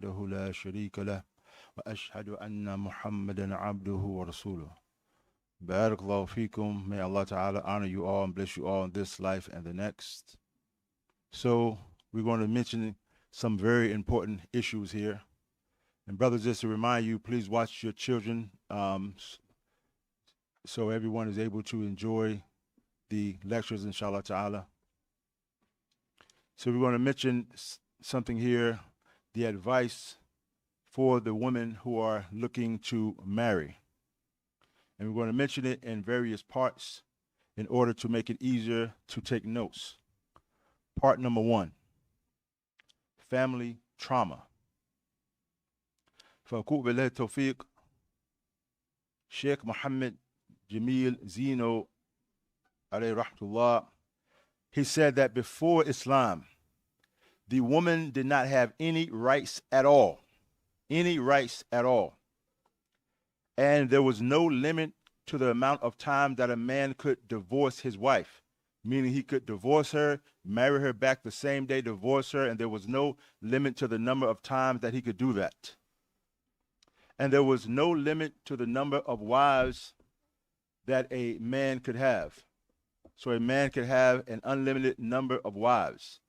وحده لا شريك له وأشهد أن محمدا عبده ورسوله. Barakallahu feekum. May Allah Ta'ala honor you all and bless you all in this life and the next. So, we're going to mention some very important issues here. And, brothers, just to remind you, please watch your children so everyone is able to enjoy the lectures, inshallah Ta'ala. So, we're going to mention something here, the advice for the women who are looking to marry. And we're going to mention it in various parts in order to make it easier to take notes. Part number 1, family trauma. فأقول بالله التوفيق Sheikh Muhammad Jamil Zino alayhi rahmatullah, he said that before Islam, the woman did not have any rights at all. Any rights at all. And there was no limit to the amount of time that a man could divorce his wife, meaning he could divorce her, marry her back the same day, divorce her, and there was no limit to the number of times that he could do that. And there was no limit to the number of wives that a man could have. So a man could have an unlimited number of wives.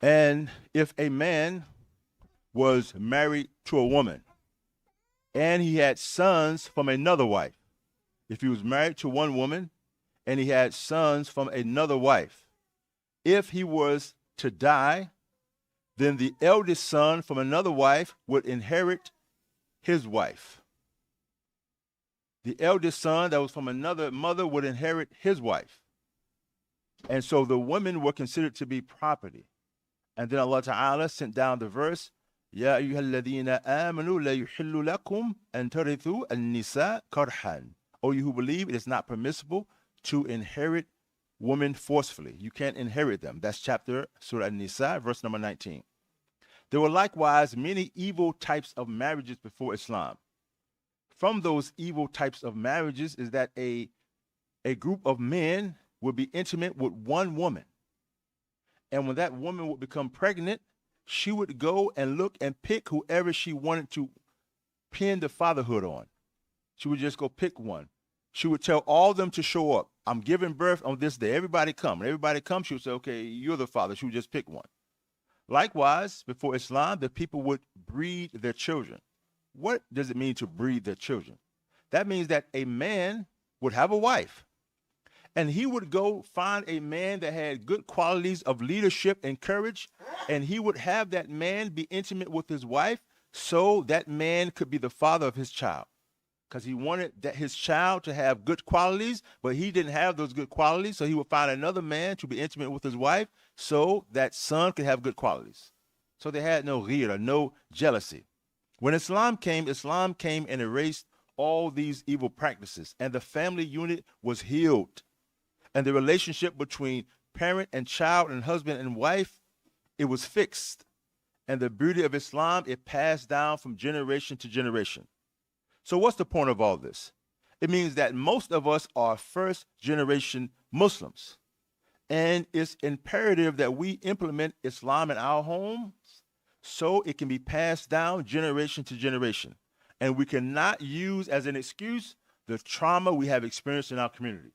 And if a man was married to a woman and he had sons from another wife, if he was married to one woman and he had sons from another wife, if he was to die, then the eldest son from another wife would inherit his wife. The eldest son that was from another mother would inherit his wife. And so the women were considered to be property. And then Allah Ta'ala sent down the verse, يَا أَيُّهَا الَّذِينَ آمَنُوا لَا يُحِلُّ لَكُمْ أَن تَرِثُوا النِّسَاءَ كَرْحًا. O you who believe, it is not permissible to inherit women forcefully. You can't inherit them. That's chapter Surah An-Nisa, verse number 19. There were likewise many evil types of marriages before Islam. From those evil types of marriages is that a group of men would be intimate with one woman. And when that woman would become pregnant, she would go and look and pick whoever she wanted to pin the fatherhood on. She would just go pick one. She would tell all of them to show up. I'm giving birth on this day. Everybody come. When everybody comes, she would say, okay, you're the father. She would just pick one. Likewise, before Islam, the people would breed their children. What does it mean to breed their children? That means that a man would have a wife, and he would go find a man that had good qualities of leadership and courage, and he would have that man be intimate with his wife so that man could be the father of his child. Because he wanted that his child to have good qualities, but he didn't have those good qualities, so he would find another man to be intimate with his wife so that son could have good qualities. So they had no ghira, no jealousy. When Islam came and erased all these evil practices, and the family unit was healed. And the relationship between parent and child and husband and wife, it was fixed. And the beauty of Islam, it passed down from generation to generation. So what's the point of all this? It means that most of us are first generation Muslims. And it's imperative that we implement Islam in our homes so it can be passed down generation to generation. And we cannot use as an excuse the trauma we have experienced in our community.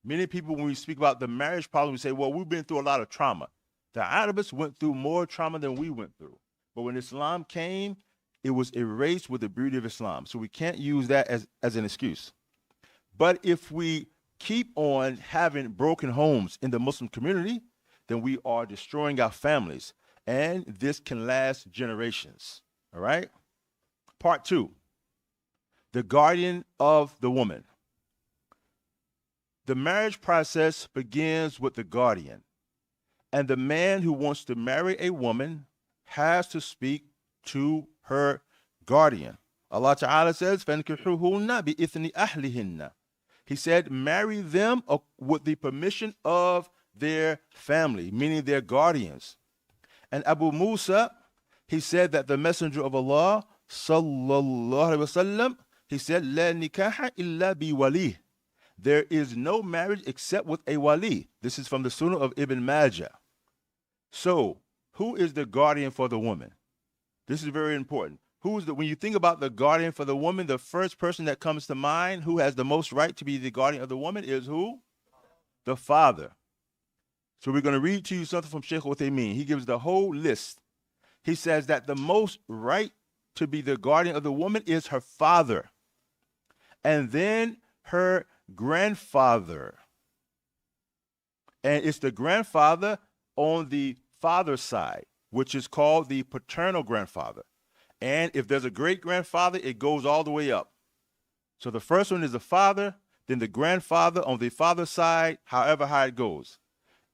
Many people, when we speak about the marriage problem, we say, well, we've been through a lot of trauma. The Arabs went through more trauma than we went through. But when Islam came, it was erased with the beauty of Islam. So we can't use that as an excuse. But if we keep on having broken homes in the Muslim community, then we are destroying our families. And this can last generations. All right? Part 2, the guardian of the woman. The marriage process begins with the guardian, and the man who wants to marry a woman has to speak to her guardian. Allah Ta'ala says, فَانْكِحُوهُنَّ بِإِذْنِ أَهْلِهِنَّ. He said, marry them with the permission of their family, meaning their guardians. And Abu Musa, he said that the Messenger of Allah, sallallahu alaihi wasallam, he said, "La nikaha illa bi wali." there is no marriage except with a wali. This is from the Sunnah of Ibn Majah. So, who is the guardian for the woman? This is very important. When you think about the guardian for the woman, the first person that comes to mind who has the most right to be the guardian of the woman is who? The father. So we're going to read to you something from Sheikh Uthaymeen. He gives the whole list. He says that the most right to be the guardian of the woman is her father, and then her grandfather. And it's the grandfather on the father's side, which is called the paternal grandfather. And if there's a great grandfather, it goes all the way up. So the first one is the father, then the grandfather on the father's side, however high it goes.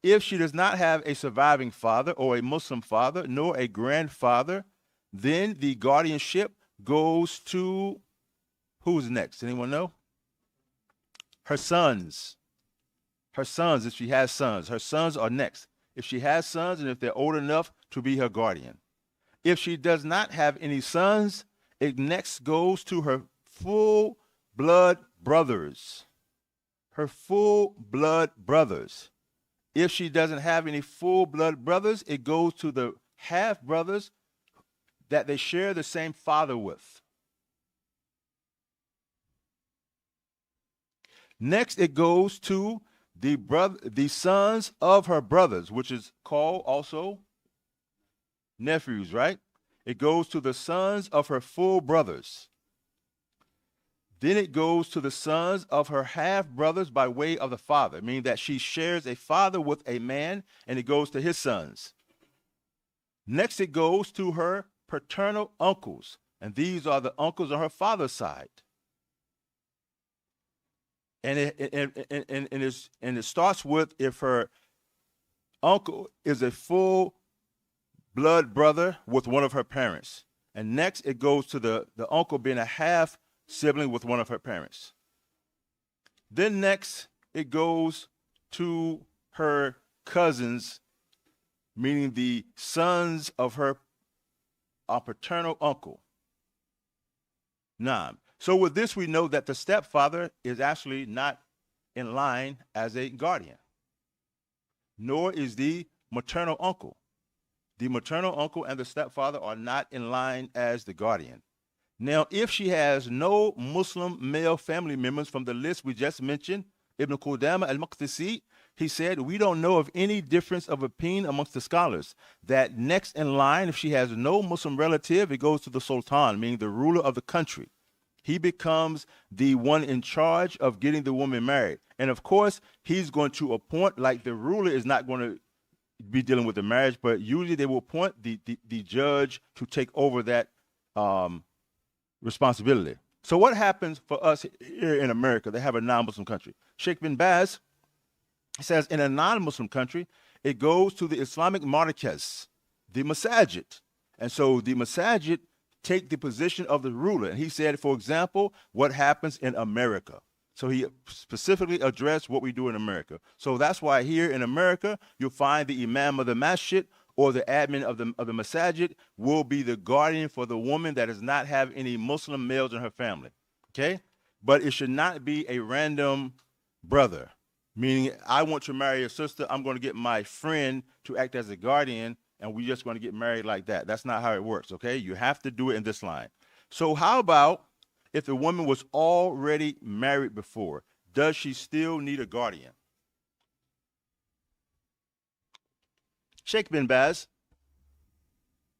If she does not have a surviving father or a Muslim father, nor a grandfather, then the guardianship goes to, who's next? Anyone know? Her sons. Her sons, if she has sons. Her sons are next. If she has sons and if they're old enough to be her guardian. If she does not have any sons, it next goes to her full blood brothers. Her full blood brothers. If she doesn't have any full blood brothers, it goes to the half brothers that they share the same father with. Next, it goes to the sons of her brothers, which is called also nephews, right? It goes to the sons of her full brothers. Then it goes to the sons of her half brothers by way of the father, meaning that she shares a father with a man, and it goes to his sons. Next, it goes to her paternal uncles, and these are the uncles on her father's side. And it starts with if her uncle is a full blood brother with one of her parents. And next it goes to the uncle being a half sibling with one of her parents. Then next it goes to her cousins, meaning the sons of her paternal uncle. Now, so with this, we know that the stepfather is actually not in line as a guardian, nor is the maternal uncle. The maternal uncle and the stepfather are not in line as the guardian. Now, if she has no Muslim male family members from the list we just mentioned, Ibn Qudama al-Maqdisi, he said, we don't know of any difference of opinion amongst the scholars that next in line, if she has no Muslim relative, it goes to the sultan, meaning the ruler of the country. He becomes the one in charge of getting the woman married. And of course, he's going to appoint, like the ruler is not going to be dealing with the marriage, but usually they will appoint the judge to take over that responsibility. So what happens for us here in America? They have a non-Muslim country. Sheikh bin Baz says in a non-Muslim country, it goes to the Islamic markaz, the masajid. And so the masajid take the position of the ruler. And he said, for example, what happens in America. So he specifically addressed what we do in America. So that's why here in America, you'll find the imam of the masjid or the admin of the masajid will be the guardian for the woman that does not have any Muslim males in her family. Okay? But it should not be a random brother, meaning I want to marry your sister. I'm going to get my friend to act as a guardian, and we're just going to get married like that. That's not how it works, okay? You have to do it in this line. So how about if the woman was already married before? Does she still need a guardian? Sheikh bin Baz,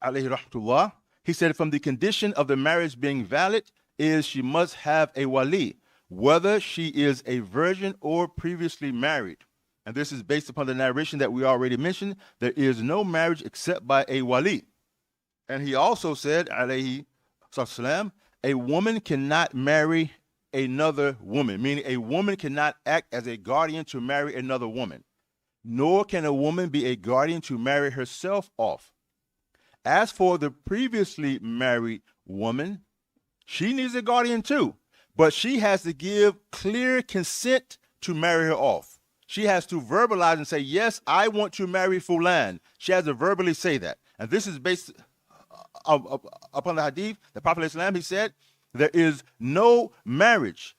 alayhi rahmatullah, he said from the condition of the marriage being valid is she must have a wali, whether she is a virgin or previously married. And this is based upon the narration that we already mentioned. There is no marriage except by a wali. And he also said, alayhi salam, a woman cannot marry another woman, meaning a woman cannot act as a guardian to marry another woman, nor can a woman be a guardian to marry herself off. As for the previously married woman, she needs a guardian too, but she has to give clear consent to marry her off. She has to verbalize and say, yes, I want to marry Fulan. She has to verbally say that. And this is based upon the hadith, the Prophet ﷺ, he said, there is no marriage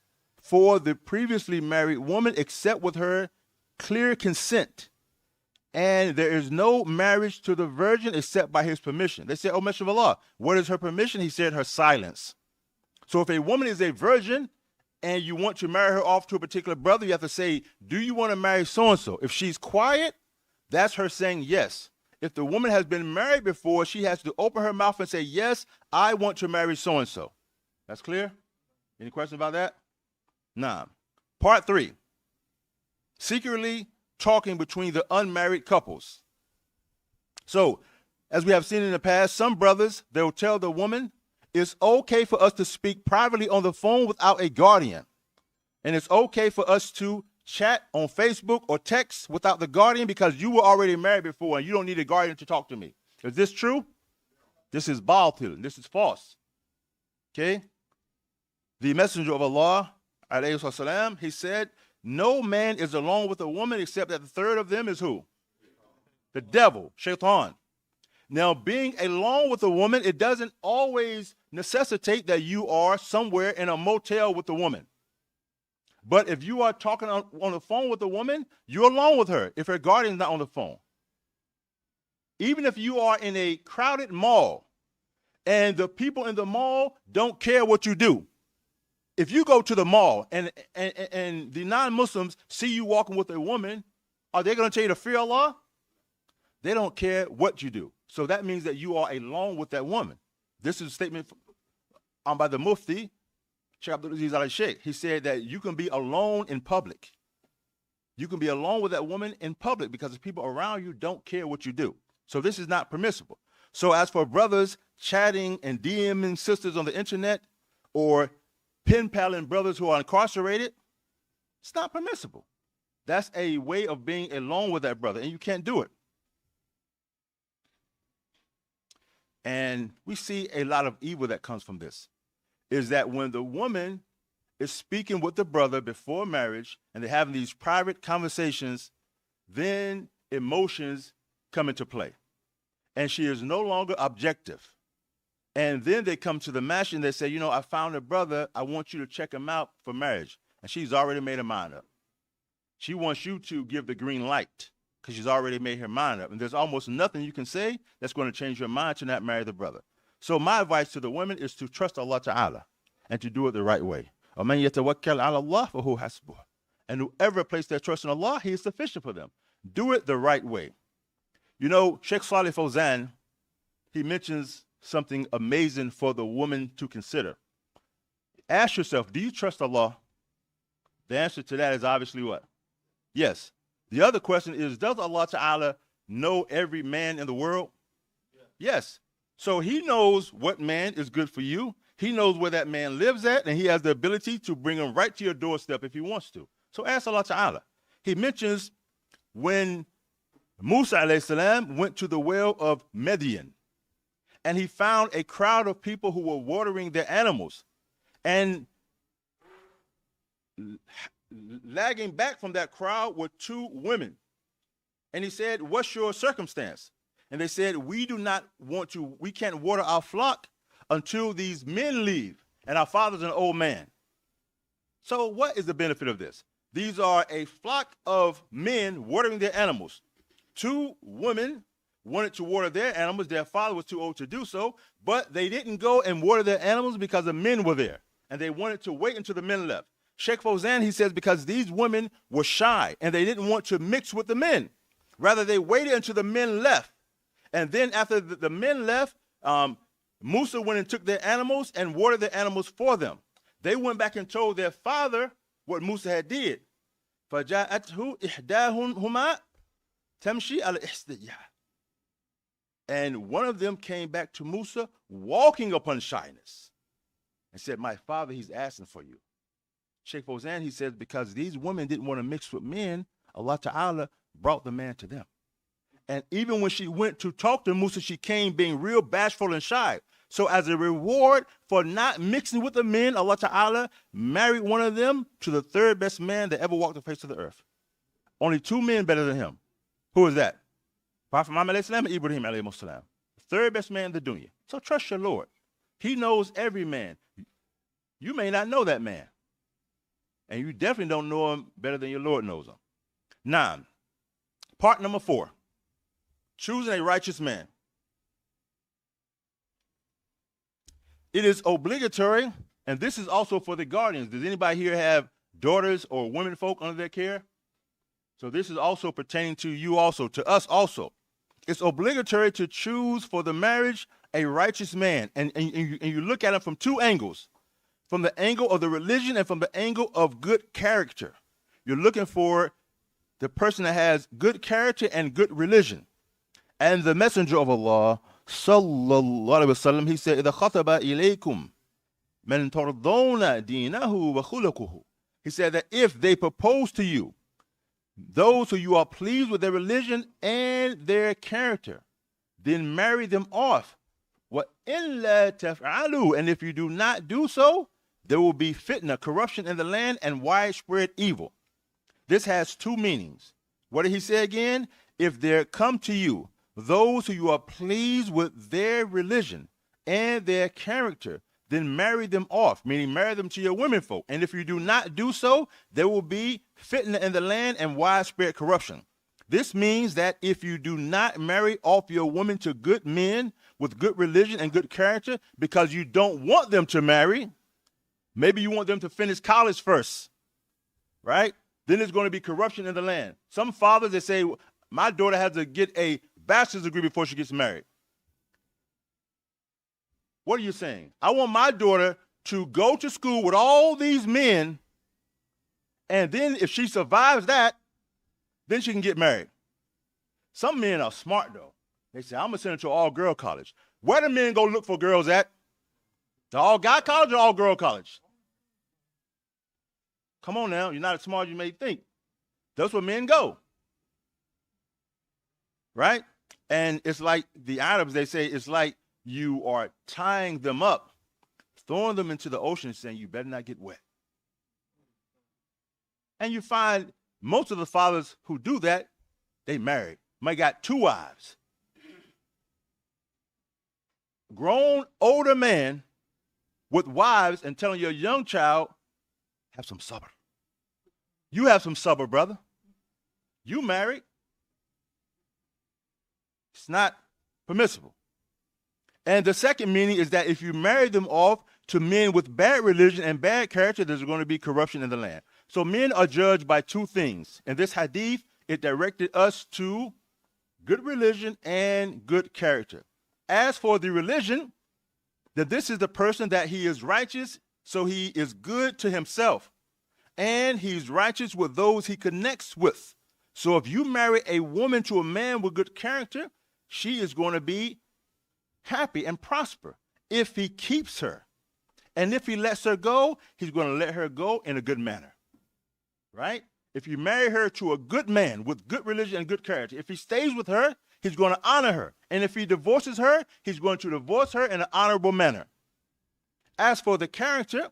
for the previously married woman except with her clear consent. And there is no marriage to the virgin except by his permission. They said, "Oh, Messenger of Allah, what is her permission?" He said, "Her silence." So if a woman is a virgin and you want to marry her off to a particular brother, you have to say, "Do you want to marry so-and-so?" If she's quiet, that's her saying yes. If the woman has been married before, she has to open her mouth and say, "Yes, I want to marry so-and-so." That's clear? Any questions about that? Nah. Part 3. Secretly talking between the unmarried couples. So, as we have seen in the past, some brothers, they'll tell the woman, "It's okay for us to speak privately on the phone without a guardian. And it's okay for us to chat on Facebook or text without the guardian because you were already married before and you don't need a guardian to talk to me." Is this true? This is batil. This is false. Okay? The Messenger of Allah, alayhi wasalam, he said, "No man is alone with a woman except that the third of them is who? The devil, shaitan." Now, being alone with a woman, it doesn't always necessitate that you are somewhere in a motel with the woman. But if you are talking on the phone with a woman, you're alone with her if her guardian's not on the phone. Even if you are in a crowded mall and the people in the mall don't care what you do. If you go to the mall and the non-Muslims see you walking with a woman, are they going to tell you to fear Allah? They don't care what you do. So that means that you are alone with that woman. This is a statement by the Mufti, Sheikh Abdul Aziz al-Sheikh. He said that you can be alone in public. You can be alone with that woman in public because the people around you don't care what you do. So this is not permissible. So as for brothers chatting and DMing sisters on the internet or pen paling brothers who are incarcerated, it's not permissible. That's a way of being alone with that brother, and you can't do it. And we see a lot of evil that comes from this, is that when the woman is speaking with the brother before marriage and they're having these private conversations, then emotions come into play. And she is no longer objective. And then they come to the mash and they say, "You know, I found a brother. I want you to check him out for marriage." And she's already made her mind up. She wants you to give the green light because she's already made her mind up. And there's almost nothing you can say that's going to change your mind to not marry the brother. So my advice to the women is to trust Allah Ta'ala and to do it the right way. وَمَنْ يَتَوَكَّلْ عَلَى اللَّهِ فَهُوَ حَسْبُهُ. And whoever placed their trust in Allah, He is sufficient for them. Do it the right way. You know, Sheikh Salih Fawzan, he mentions something amazing for the woman to consider. Ask yourself, do you trust Allah? The answer to that is obviously what? Yes. The other question is, does Allah Ta'ala know every man in the world? Yes. So He knows what man is good for you. He knows where that man lives at, and He has the ability to bring him right to your doorstep if He wants to. So ask Allah Ta'ala. He mentions when Musa alayhi salam went to the well of Midian, and he found a crowd of people who were watering their animals. And lagging back from that crowd were two women. And he said, "What's your circumstance?" And they said, we can't water our flock until these men leave, and our father's an old man. So what is the benefit of this? These are a flock of men watering their animals. Two women wanted to water their animals. Their father was too old to do so, but they didn't go and water their animals because the men were there, and they wanted to wait until the men left. Sheikh Fawzan, he says, because these women were shy, and they didn't want to mix with the men. Rather, they waited until the men left. And then after the men left, Musa went and took their animals and watered their animals for them. They went back and told their father what Musa had did. فَجَاءَتْهُ إِحْدَاهُمَا تَمْشِي عَلَى إِحْدَيْهَا. And one of them came back to Musa walking upon shyness and said, "My father, he's asking for you." Sheikh Fawzan, he says, because these women didn't want to mix with men, Allah Ta'ala brought the man to them. And even when she went to talk to Musa, she came being real bashful and shy. So as a reward for not mixing with the men, Allah Ta'ala married one of them to the third best man that ever walked the face of the earth. Only two men better than him. Who is that? Prophet Muhammad alayhi salam and Ibrahim alayhi salam. The third best man in the dunya. So trust your Lord. He knows every man. You may not know that man. And you definitely don't know him better than your Lord knows him. 9. Part number 4. Choosing a righteous man. It is obligatory, and this is also for the guardians. Does anybody here have daughters or women folk under their care? So this is also pertaining to you also, to us also. It's obligatory to choose for the marriage a righteous man. And you look at him from 2 angles. From the angle of the religion and from the angle of good character. You're looking for the person that has good character and good religion. And the Messenger of Allah, sallallahu alaihi wasallam, he said, إِذَا خَطَبَ إِلَيْكُمْ مَنْ تَرْضَوْنَ دِينَهُ وَخُلُقُهُ. He said that if they propose to you, those who you are pleased with their religion and their character, then marry them off. وَإِن لَا تَفْعَلُوا. And if you do not do so, there will be fitna, corruption in the land, and widespread evil. This has 2 meanings. What did he say again? If there come to you those who you are pleased with their religion and their character, then marry them off, meaning marry them to your women folk. And if you do not do so, there will be fitna in the land and widespread corruption. This means that if you do not marry off your women to good men with good religion and good character because you don't want them to marry, maybe you want them to finish college first, right? Then there's going to be corruption in the land. Some fathers, they say, my daughter has to get a bachelor's degree before she gets married. What are you saying? I want my daughter to go to school with all these men, and then if she survives that, then she can get married. Some men are smart, though. They say, I'm going to send her to an all-girl college. Where do men go look for girls at? The all-guy college or all-girl college? Come on now, you're not as smart as you may think. That's where men go. Right? And it's like the Arabs, they say, it's like you are tying them up, throwing them into the ocean and saying, you better not get wet. And you find most of the fathers who do that, they married. Might got 2 wives. Grown, older man with wives and telling your young child, have some sabr. You have some sabr, brother. You married. It's not permissible. And the second meaning is that if you marry them off to men with bad religion and bad character, there's going to be corruption in the land. So men are judged by 2 things. In this hadith, it directed us to good religion and good character. As for the religion, that this is the person that he is righteous, so he is good to himself. And he's righteous with those he connects with. So if you marry a woman to a man with good character, she is going to be happy and prosper if he keeps her. And if he lets her go, he's going to let her go in a good manner. Right? If you marry her to a good man with good religion and good character, if he stays with her, he's going to honor her. And if he divorces her, he's going to divorce her in an honorable manner. As for the character,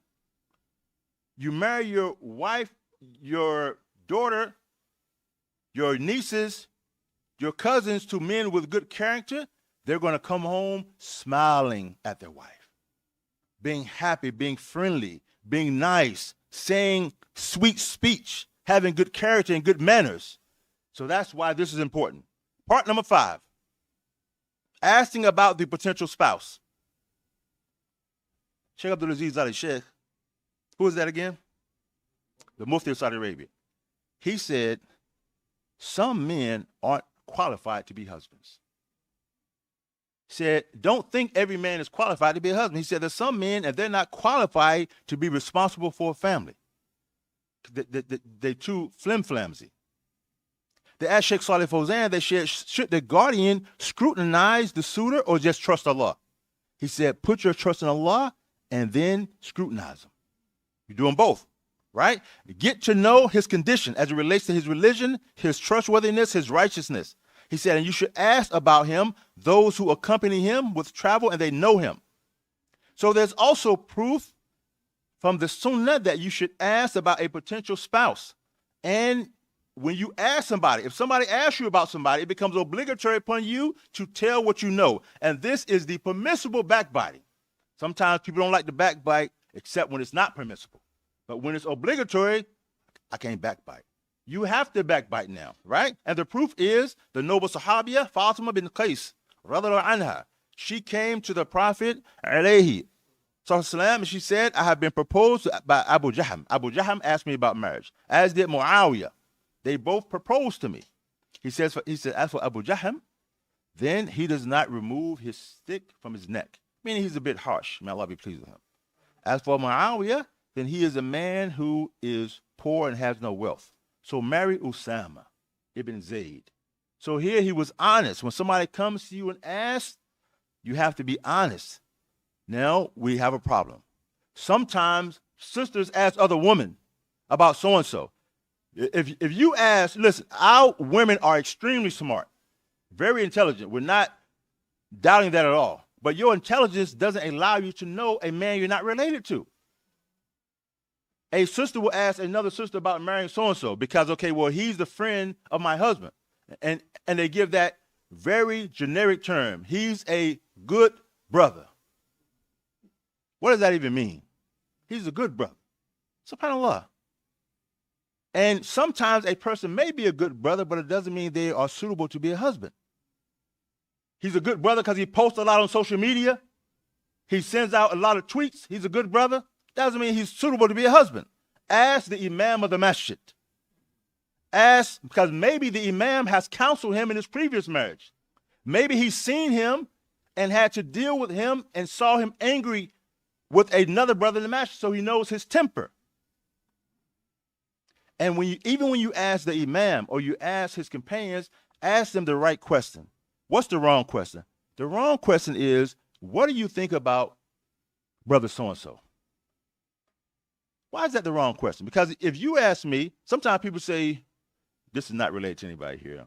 you marry your wife, your daughter, your nieces, your cousins to men with good character, they're going to come home smiling at their wife, being happy, being friendly, being nice, saying sweet speech, having good character and good manners. So that's why this is important. Part number 5, asking about the potential spouse. Sheikh Abdul Aziz Ali Sheikh, who is that again? The Mufti of Saudi Arabia. He said, some men aren't qualified to be husbands. He said, don't think every man is qualified to be a husband. He said, there's some men and they're not qualified to be responsible for a family. They're too flim-flamsy. They asked Sheikh Saleh Fawzan, they said, should the guardian scrutinize the suitor or just trust Allah? He said, put your trust in Allah and then scrutinize him. You're doing both, right? Get to know his condition as it relates to his religion, his trustworthiness, his righteousness. He said, and you should ask about him, those who accompany him with travel and they know him. So there's also proof from the sunnah that you should ask about a potential spouse. And when you ask somebody, if somebody asks you about somebody, it becomes obligatory upon you to tell what you know. And this is the permissible backbiting. Sometimes people don't like to backbite except when it's not permissible. But when it's obligatory, I can't backbite. You have to backbite now, right? And the proof is the noble Sahabiya, Fatima bin Qais, radiallahu anha. She came to the Prophet, alayhi sallam, and she said, I have been proposed by Abu Jahm. Abu Jahm asked me about marriage, as did Muawiyah. They both proposed to me. He said, as for Abu Jahm, then he does not remove his stick from his neck, meaning he's a bit harsh. May Allah be pleased with him. As for Muawiyah, then he is a man who is poor and has no wealth. So marry Usama ibn Zayd. So here he was honest. When somebody comes to you and asks, you have to be honest. Now we have a problem. Sometimes sisters ask other women about so-and-so. If you ask, listen, our women are extremely smart, very intelligent. We're not doubting that at all. But your intelligence doesn't allow you to know a man you're not related to. A sister will ask another sister about marrying so-and-so because, okay, well, he's the friend of my husband. And they give that very generic term. He's a good brother. What does that even mean? He's a good brother. SubhanAllah. And sometimes a person may be a good brother, but it doesn't mean they are suitable to be a husband. He's a good brother because he posts a lot on social media. He sends out a lot of tweets. He's a good brother. Doesn't mean he's suitable to be a husband. Ask the imam of the masjid. Ask, because maybe the imam has counseled him in his previous marriage. Maybe he's seen him and had to deal with him and saw him angry with another brother in the masjid, so he knows his temper. And even when you ask the imam or you ask his companions, ask them the right question. What's the wrong question? The wrong question is, what do you think about brother so-and-so? Why is that the wrong question? Because if you ask me, sometimes people say, this is not related to anybody here.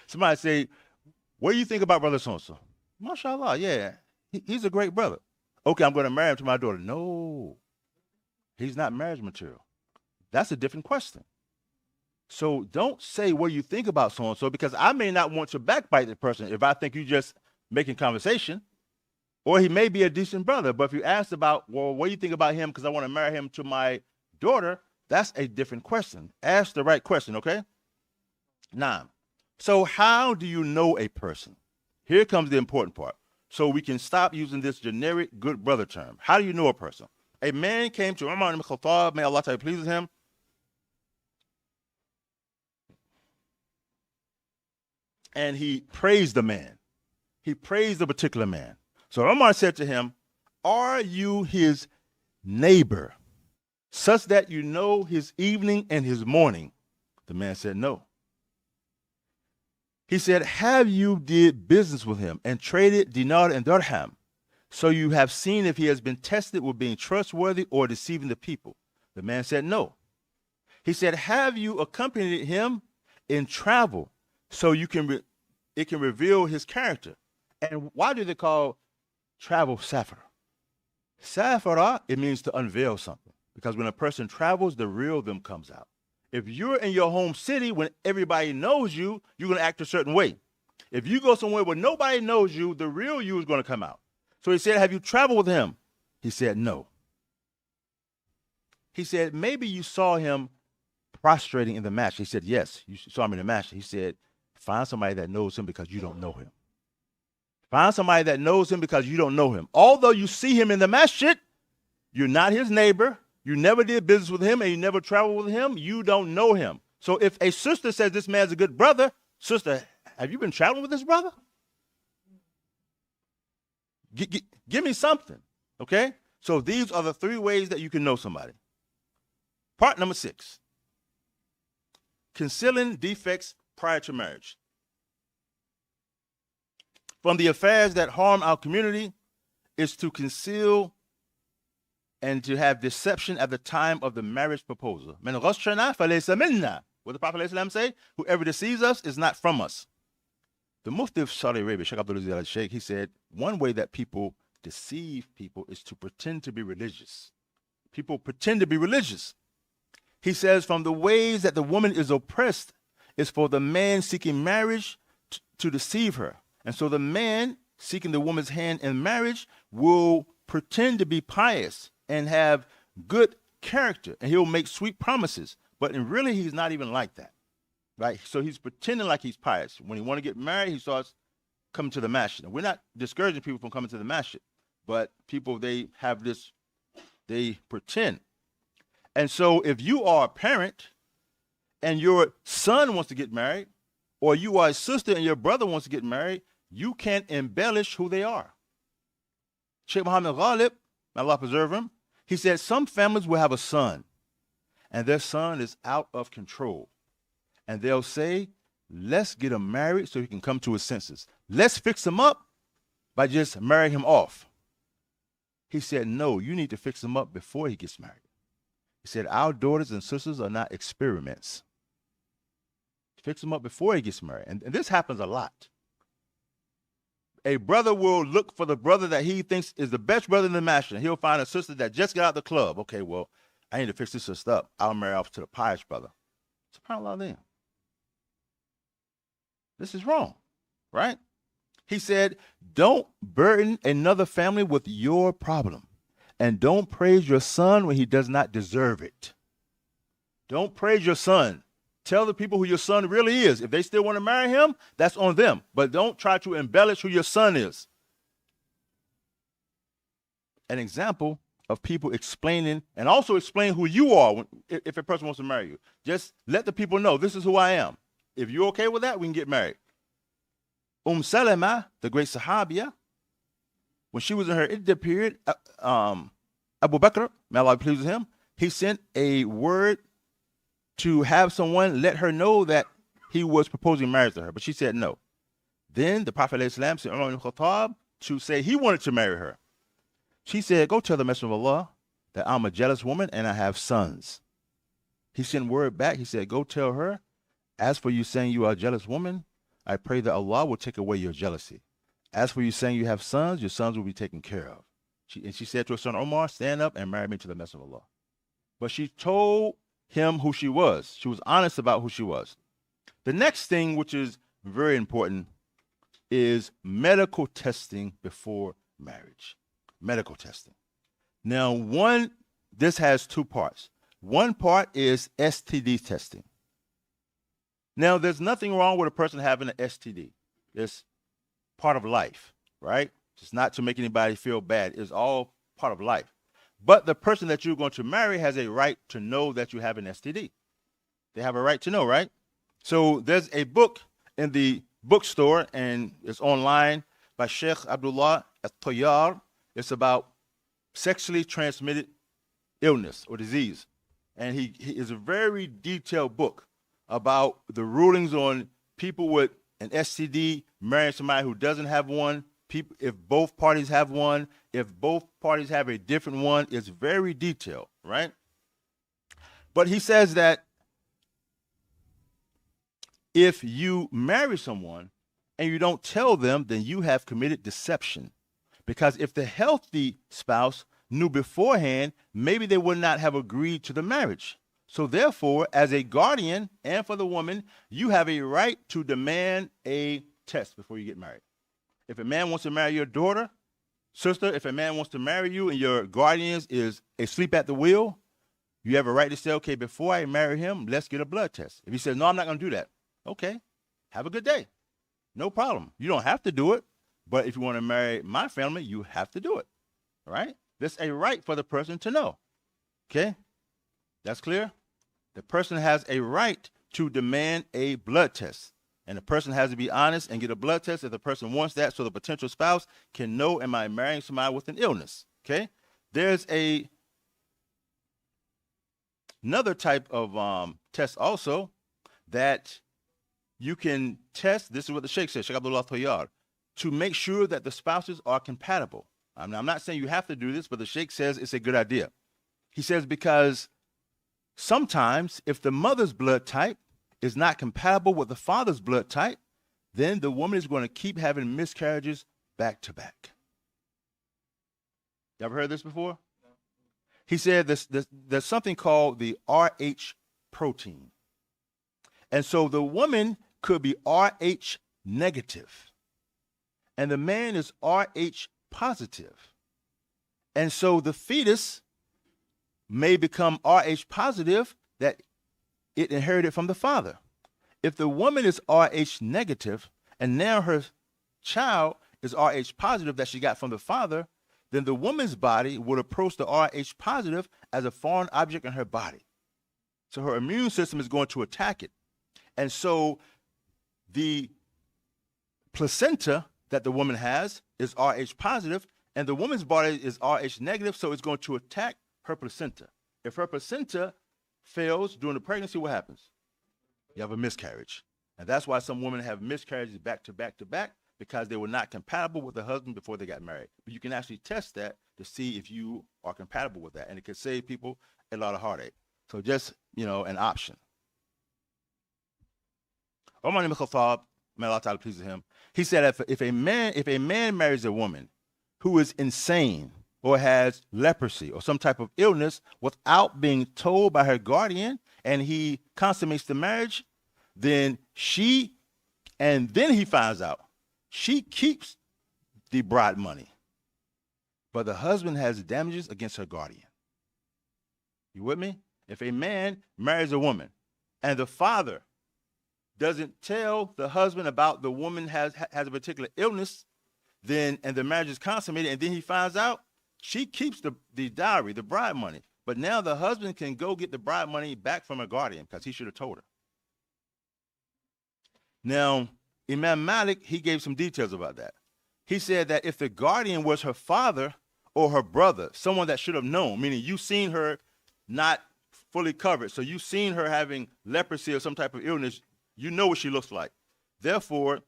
Somebody say, what do you think about brother so-and-so? MashaAllah, yeah, he's a great brother. Okay, I'm going to marry him to my daughter. No, he's not marriage material. That's a different question. So don't say what you think about so-and-so, because I may not want to backbite the person if I think you're just making conversation. Or he may be a decent brother, but if you ask about, well, what do you think about him because I want to marry him to my daughter, that's a different question. Ask the right question, okay? Now, so how do you know a person? Here comes the important part. So we can stop using this generic good brother term. How do you know a person? A man came to Umar ibn Khattab, may Allah please with him. And he praised the man. He praised the particular man. So Umar said to him, are you his neighbor, such that you know his evening and his morning? The man said, no. He said, have you did business with him and traded dinar and dirham? So you have seen if he has been tested with being trustworthy or deceiving the people? The man said, no. He said, have you accompanied him in travel so you can it can reveal his character? And why do they call travel safar? Safara, it means to unveil something. Because when a person travels, the real them comes out. If you're in your home city, when everybody knows you, you're going to act a certain way. If you go somewhere where nobody knows you, the real you is going to come out. So he said, have you traveled with him? He said, no. He said, maybe you saw him prostrating in the match. He said, yes, you saw him in the match. He said, find somebody that knows him because you don't know him. Find somebody that knows him because you don't know him. Although you see him in the masjid, you're not his neighbor. You never did business with him and you never traveled with him. You don't know him. So if a sister says this man's a good brother, sister, have you been traveling with this brother? Give me something, okay? So these are the 3 ways that you can know somebody. Part number 6, concealing defects prior to marriage. From the affairs that harm our community is to conceal and to have deception at the time of the marriage proposal. What did the Prophet say? Whoever deceives us is not from us. The Mufti of Saudi Arabia, Sheikh Abdul Aziz al-Sheikh, he said, one way that people deceive people is to pretend to be religious. People pretend to be religious. He says, from the ways that the woman is oppressed is for the man seeking marriage to deceive her. And so the man seeking the woman's hand in marriage will pretend to be pious and have good character, and he'll make sweet promises, but really he's not even like that, right? So he's pretending like he's pious. When he want to get married, he starts coming to the masjid. And we're not discouraging people from coming to the masjid, but people, they have this, they pretend. And so if you are a parent and your son wants to get married, or you are a sister and your brother wants to get married, you can't embellish who they are. Sheikh Muhammad Ghalib, may Allah preserve him, he said some families will have a son and their son is out of control. And they'll say, let's get him married so he can come to his senses. Let's fix him up by just marrying him off. He said, no, you need to fix him up before he gets married. He said, our daughters and sisters are not experiments. Fix him up before he gets married. And this happens a lot. A brother will look for the brother that he thinks is the best brother in the masjid. He'll find a sister that just got out the club. Okay, well, I need to fix this sister up. I'll marry off to the pious brother. SubhanAllah then. This is wrong, right? He said, don't burden another family with your problem. And don't praise your son when he does not deserve it. Don't praise your son. Tell the people who your son really is. If they still want to marry him, that's on them. But don't try to embellish who your son is. An example of people explaining, and also explain who you are if a person wants to marry you. Just let the people know, this is who I am. If you're okay with that, we can get married. Salama, the great Sahabiya, when she was in her iddah period, Abu Bakr, may Allah be pleased with him, he sent a word to have someone let her know that he was proposing marriage to her, but she said no. Then the Prophet ﷺ sent Umar ibn Khattab to say he wanted to marry her. She said, go tell the Messenger of Allah that I'm a jealous woman and I have sons. He sent word back. He said, go tell her, as for you saying you are a jealous woman, I pray that Allah will take away your jealousy. As for you saying you have sons, your sons will be taken care of. She said to her son Omar, stand up and marry me to the Messenger of Allah. But she told him who she was. She was honest about who she was. The next thing, which is very important, is medical testing before marriage. Medical testing. Now, this has two parts. One part is STD testing. Now, there's nothing wrong with a person having an STD. It's part of life, right? It's not to make anybody feel bad. It's all part of life. But the person that you're going to marry has a right to know that you have an STD. They have a right to know, right? So there's a book in the bookstore, and it's online by Sheikh Abdullah At-Tayyar. It's about sexually transmitted illness or disease. And he is a very detailed book about the rulings on people with an STD marrying somebody who doesn't have one. People, if both parties have one, if both parties have a different one, it's very detailed, right? But he says that if you marry someone and you don't tell them, then you have committed deception. Because if the healthy spouse knew beforehand, maybe they would not have agreed to the marriage. So therefore, as a guardian and for the woman, you have a right to demand a test before you get married. If a man wants to marry your daughter, sister, if a man wants to marry you and your guardian is asleep at the wheel, you have a right to say, okay, before I marry him, let's get a blood test. If he says, no, I'm not going to do that. Okay, have a good day. No problem. You don't have to do it. But if you want to marry my family, you have to do it. All right? There's a right for the person to know. Okay? That's clear? The person has a right to demand a blood test. And the person has to be honest and get a blood test if the person wants that, so the potential spouse can know, am I marrying somebody with an illness? Okay? There's another type of test also that you can test. This is what the Sheikh says, Sheikh Abdullah Tayyar, to make sure that the spouses are compatible. I'm not saying you have to do this, but the Sheikh says it's a good idea. He says because sometimes if the mother's blood type is not compatible with the father's blood type, then the woman is going to keep having miscarriages back to back. You ever heard this before? No. He said there's something called the Rh protein. And so the woman could be Rh negative, and the man is Rh positive. And so the fetus may become Rh positive that it inherited from the father. If the woman is Rh negative and now her child is Rh positive that she got from the father, then the woman's body would approach the Rh positive as a foreign object in her body. So her immune system is going to attack it. And so the placenta that the woman has is Rh positive, and the woman's body is Rh negative, so it's going to attack her placenta. If her placenta fails during the pregnancy, what happens? You have a miscarriage. And that's why some women have miscarriages back to back to back, because they were not compatible with the husband before they got married. But you can actually test that to see if you are compatible with that, and it can save people a lot of heartache. So just, an option. Omar ibn Khattab, may Allah Ta'ala please him, he said if a man marries a woman who is insane or has leprosy or some type of illness without being told by her guardian, and he consummates the marriage, then he finds out, she keeps the bride money, but the husband has damages against her guardian. You with me? If a man marries a woman and the father doesn't tell the husband about the woman has a particular illness, and the marriage is consummated, and then he finds out, she keeps the dowry, the bride money. But now the husband can go get the bride money back from her guardian because he should have told her. Now, Imam Malik, he gave some details about that. He said that if the guardian was her father or her brother, someone that should have known, meaning you seen her not fully covered, so you seen her having leprosy or some type of illness, you know what she looks like. Therefore,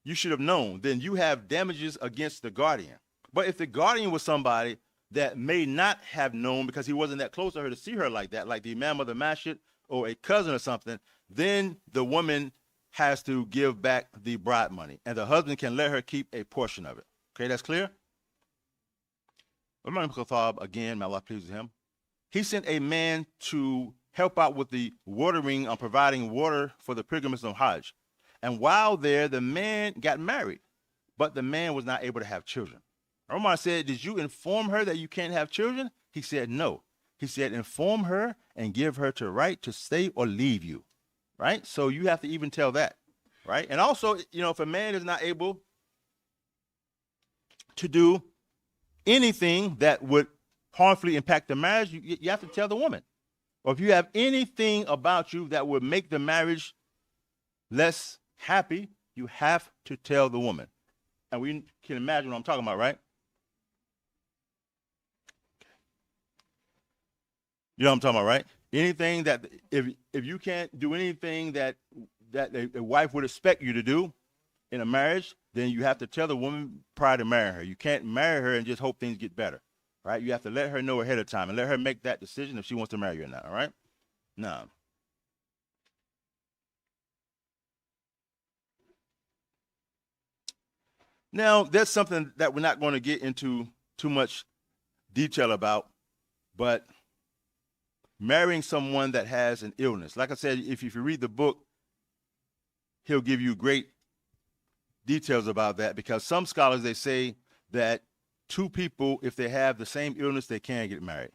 you should have known. Then you have damages against the guardian. But if the guardian was somebody that may not have known because he wasn't that close to her to see her like that, like the Imam of the Masjid or a cousin or something, then the woman has to give back the bride money, and the husband can let her keep a portion of it. Okay, that's clear? Umar ibn Khattab, again, may Allah please with him, he sent a man to help out with the watering, providing water for the pilgrims of Hajj. And while there, the man got married, but the man was not able to have children. Umar said, did you inform her that you can't have children? He said, no. He said, inform her and give her the right to stay or leave you. Right? So you have to even tell that, right? And also, if a man is not able to do anything that would harmfully impact the marriage, you have to tell the woman. Or if you have anything about you that would make the marriage less happy, you have to tell the woman. And we can imagine what I'm talking about, right? You know what I'm talking about, right? Anything that, if you can't do anything that a wife would expect you to do in a marriage, then you have to tell the woman prior to marrying her. You can't marry her and just hope things get better, right? You have to let her know ahead of time and let her make that decision if she wants to marry you or not, all right? Now, there's something that we're not going to get into too much detail about, but marrying someone that has an illness. Like I said, if you read the book, he'll give you great details about that, because some scholars, they say that two people, if they have the same illness, they can get married.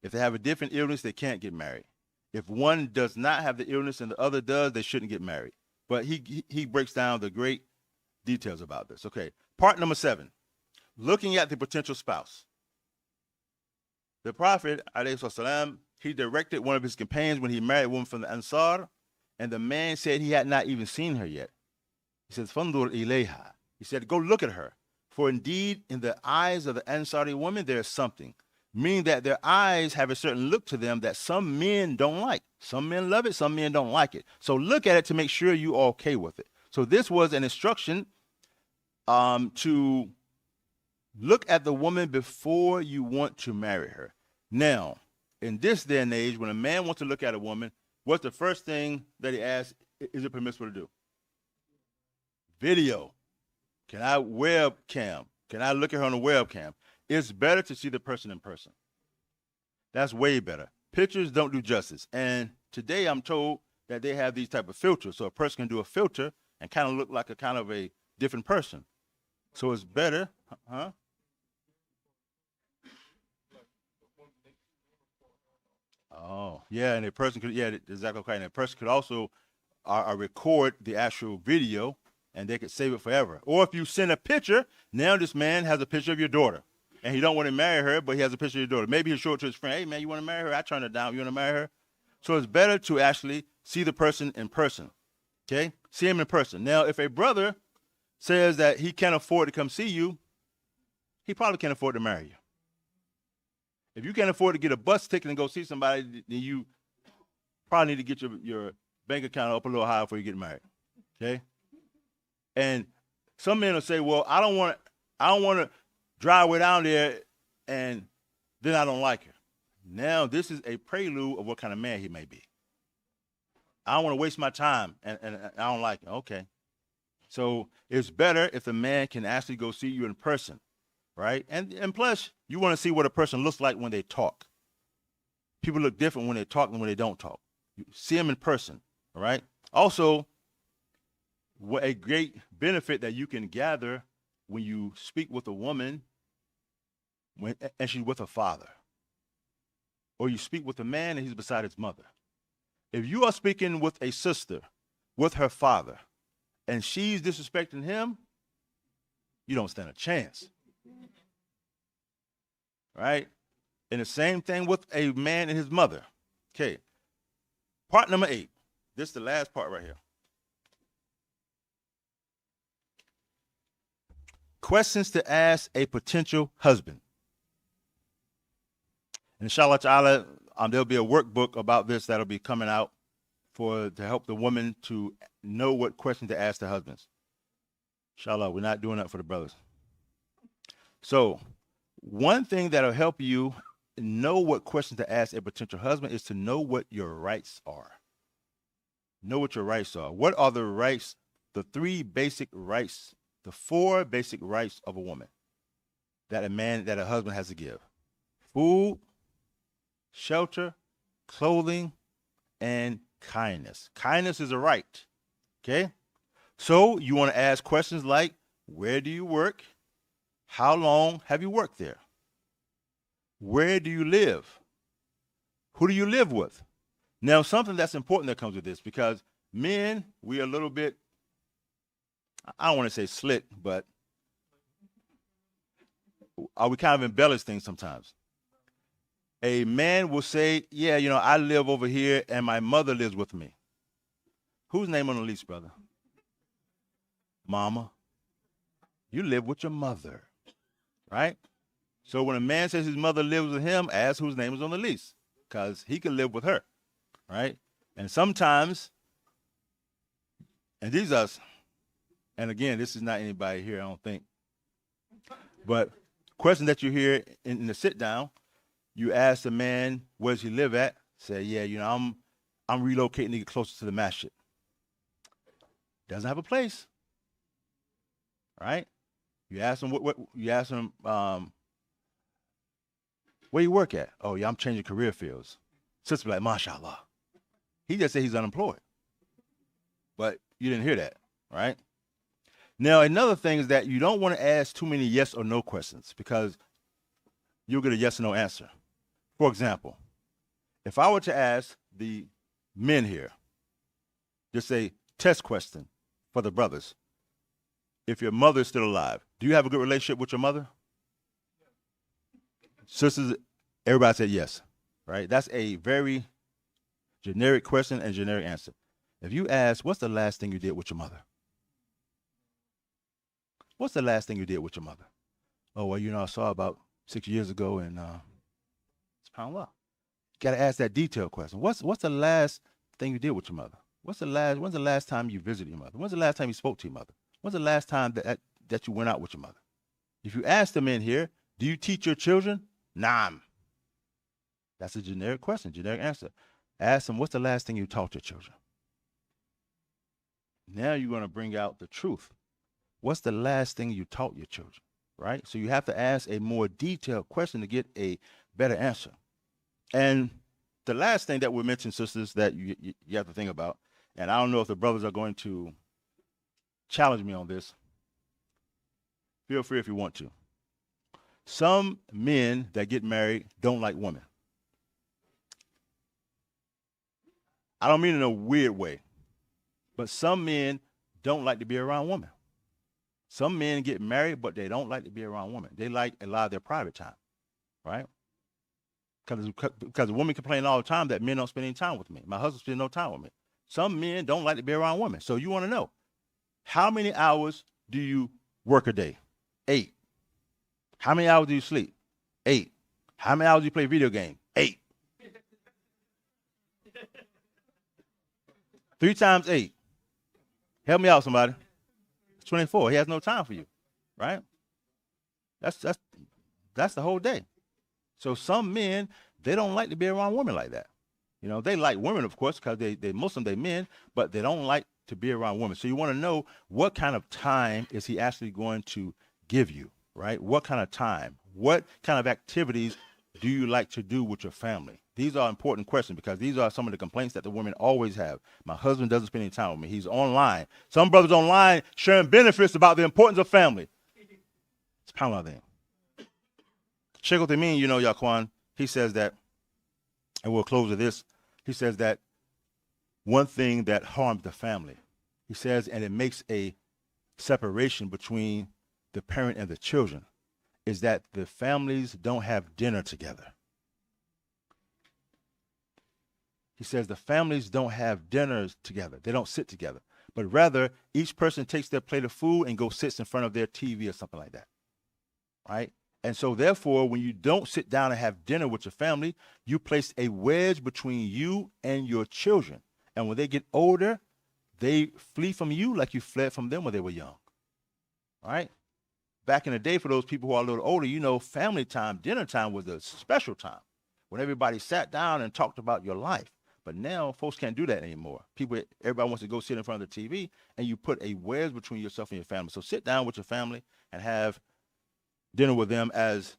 If they have a different illness, they can't get married. If one does not have the illness and the other does, they shouldn't get married. But he breaks down the great details about this. Okay, part number 7, looking at the potential spouse. The Prophet, ﷺ, he directed one of his companions when he married a woman from the Ansar, and the man said he had not even seen her yet. He says, "Fandur ilayha." He said, go look at her. For indeed, in the eyes of the Ansari women, there is something. Meaning that their eyes have a certain look to them that some men don't like. Some men love it, some men don't like it. So look at it to make sure you are okay with it. So this was an instruction to look at the woman before you want to marry her. Now, in this day and age, when a man wants to look at a woman, what's the first thing that he asks, is it permissible to do? Video. Can I webcam? Can I look at her on a webcam? It's better to see the person in person. That's way better. Pictures don't do justice. And today I'm told that they have these type of filters. So a person can do a filter and kind of look like a kind of a different person. So it's better, Oh, yeah, and a person could, yeah, exactly okay. And a person could also record the actual video, and they could save it forever. Or if you send a picture, now this man has a picture of your daughter, and he don't want to marry her, but he has a picture of your daughter. Maybe he'll show it to his friend. Hey, man, you want to marry her? I turned her down. You want to marry her? So it's better to actually see the person in person. Okay, see him in person. Now, if a brother says that he can't afford to come see you, he probably can't afford to marry you. If you can't afford to get a bus ticket and go see somebody, then you probably need to get your bank account up a little higher before you get married. Okay? And some men will say, well, I don't want to drive way down there and then I don't like her. Now this is a prelude of what kind of man he may be. I don't want to waste my time and I don't like it. Okay. So it's better if the man can actually go see you in person, right? And plus, you want to see what a person looks like when they talk. People look different when they talk than when they don't talk. You see them in person, all right? Also, what a great benefit that you can gather when you speak with a woman and she's with her father. Or you speak with a man and he's beside his mother. If you are speaking with a sister with her father and she's disrespecting him, you don't stand a chance. Right? And the same thing with a man and his mother. Okay. Part number 8. This is the last part right here. Questions to ask a potential husband. And inshallah ta'ala, there'll be a workbook about this that'll be coming out to help the women to know what questions to ask their husbands. Inshallah, we're not doing that for the brothers. So, one thing that'll help you know what questions to ask a potential husband is to know what your rights are. Know what your rights are. What are the rights, the 3 basic rights, the 4 basic rights of a woman that a husband has to give? Food, shelter, clothing, and kindness. Kindness is a right. Okay? So you want to ask questions like, where do you work? How long have you worked there? Where do you live? Who do you live with? Now, something that's important that comes with this, because men, we are a little bit, I don't want to say slick, but we kind of embellish things sometimes. A man will say, yeah, I live over here and my mother lives with me. Whose name on the lease, brother? Mama. You live with your mother, right? So when a man says his mother lives with him, ask whose name is on the lease, because he can live with her, right? And sometimes, and these us, and again, this is not anybody here, I don't think, but question that you hear in the sit down, you ask the man, where does he live at? Say, yeah, I'm relocating to get closer to the masjid. Doesn't have a place, right? You ask him what you ask him, where you work at? Oh, yeah, I'm changing career fields. Sister be like, mashallah. He just said he's unemployed. But you didn't hear that, right? Now, another thing is that you don't want to ask too many yes or no questions, because you'll get a yes or no answer. For example, if I were to ask the men here, just a test question for the brothers. If your mother is still alive, do you have a good relationship with your mother? Sisters, everybody said yes, right? That's a very generic question and generic answer. If you ask, what's the last thing you did with your mother? What's the last thing you did with your mother? Oh, well, I saw about 6 years ago, and subhanAllah. You got to ask that detailed question. What's the last thing you did with your mother? When's the last time you visited your mother? When's the last time you spoke to your mother? When's the last time that you went out with your mother? If you ask the men here, do you teach your children? Naam. That's a generic question, generic answer. Ask them, what's the last thing you taught your children? Now you're going to bring out the truth. What's the last thing you taught your children, right? So you have to ask a more detailed question to get a better answer. And the last thing that we mentioned, sisters, that you have to think about, and I don't know if the brothers are going to challenge me on this. Feel free if you want to. Some men that get married don't like women. I don't mean in a weird way, but some men don't like to be around women. Some men get married, but they don't like to be around women. They like a lot of their private time, right? Because women complain all the time that men don't spend any time with me. My husband spends no time with me. Some men don't like to be around women. So you want to know, how many hours do you work a day? 8. How many hours do you sleep? 8. How many hours do you play video game? 8. 3 times 8. Help me out, somebody. It's 24. He has no time for you, right? That's the whole day. So some men, they don't like to be around women like that. You know, they like women, of course, because they most of them, they men, but they don't like to be around women. So you want to know, what kind of time is he actually going to give you, right? What kind of time? What kind of activities do you like to do with your family? These are important questions, because these are some of the complaints that the women always have. My husband doesn't spend any time with me. He's online. Some brothers online sharing benefits about the importance of family. It's Pamela then. Sheikh Uthaymeen, you know, Yaquan, he says that, and we'll close with this. He says that one thing that harms the family, he says, and it makes a separation between the parent and the children, is that the families don't have dinner together. He says the families don't have dinners together. They don't sit together, but rather each person takes their plate of food and goes sits in front of their TV or something like that, right? And so therefore, when you don't sit down and have dinner with your family, you place a wedge between you and your children. And when they get older, they flee from you like you fled from them when they were young, right? Back in the day, for those people who are a little older, you know, family time, dinner time was a special time when everybody sat down and talked about your life. But now folks can't do that anymore. Everybody wants to go sit in front of the TV, and you put a wedge between yourself and your family. So sit down with your family and have dinner with them. As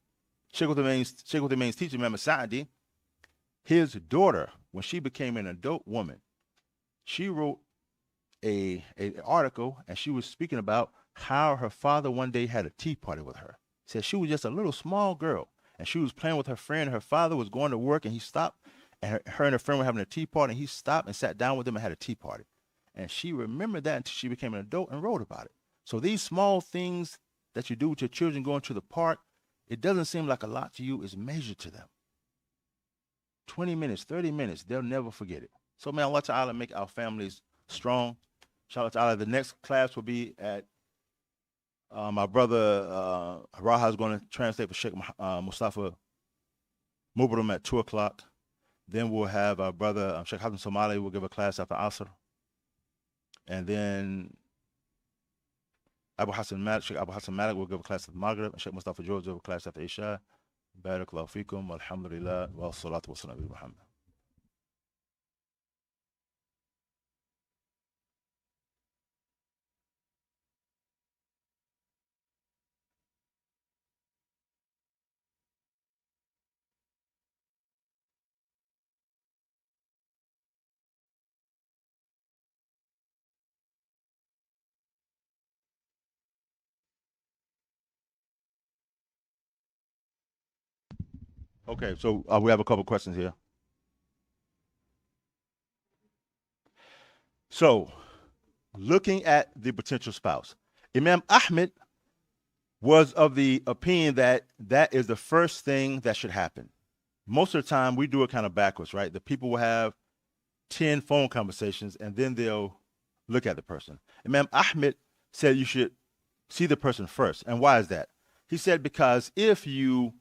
Sheikh Uthaymeen's teacher, Imam Sa'adi, his daughter, when she became an adult woman, she wrote an article, and she was speaking about how her father one day had a tea party with her. Said she was just a little small girl, and she was playing with her friend. Her father was going to work, and he stopped, and her and her friend were having a tea party, and he stopped and sat down with them and had a tea party. And she remembered that until she became an adult and wrote about it. So these small things that you do with your children, going to the park, it doesn't seem like a lot to you, is measured to them. 20 minutes, 30 minutes, they'll never forget it. So may Allah Ta'ala make our families strong. Inshallah Ta'ala, the next class will be at, my brother Raha is going to translate for Sheikh Mustafa Mubarak at 2 o'clock. Then we'll have our brother Sheikh Hassan Somali will give a class after Asr. And then Sheikh Abu Hassan Malik will give a class at Maghrib, and Sheikh Mustafa George will give a class after Isha. Barakallahu fikum, alhamdulillah, wa salatu wa salam ala Muhammad. Okay, so we have a couple questions here. So, looking at the potential spouse, Imam Ahmed was of the opinion that that is the first thing that should happen. Most of the time, we do it kind of backwards, right? The people will have 10 phone conversations, and then they'll look at the person. Imam Ahmed said you should see the person first. And why is that? He said because if you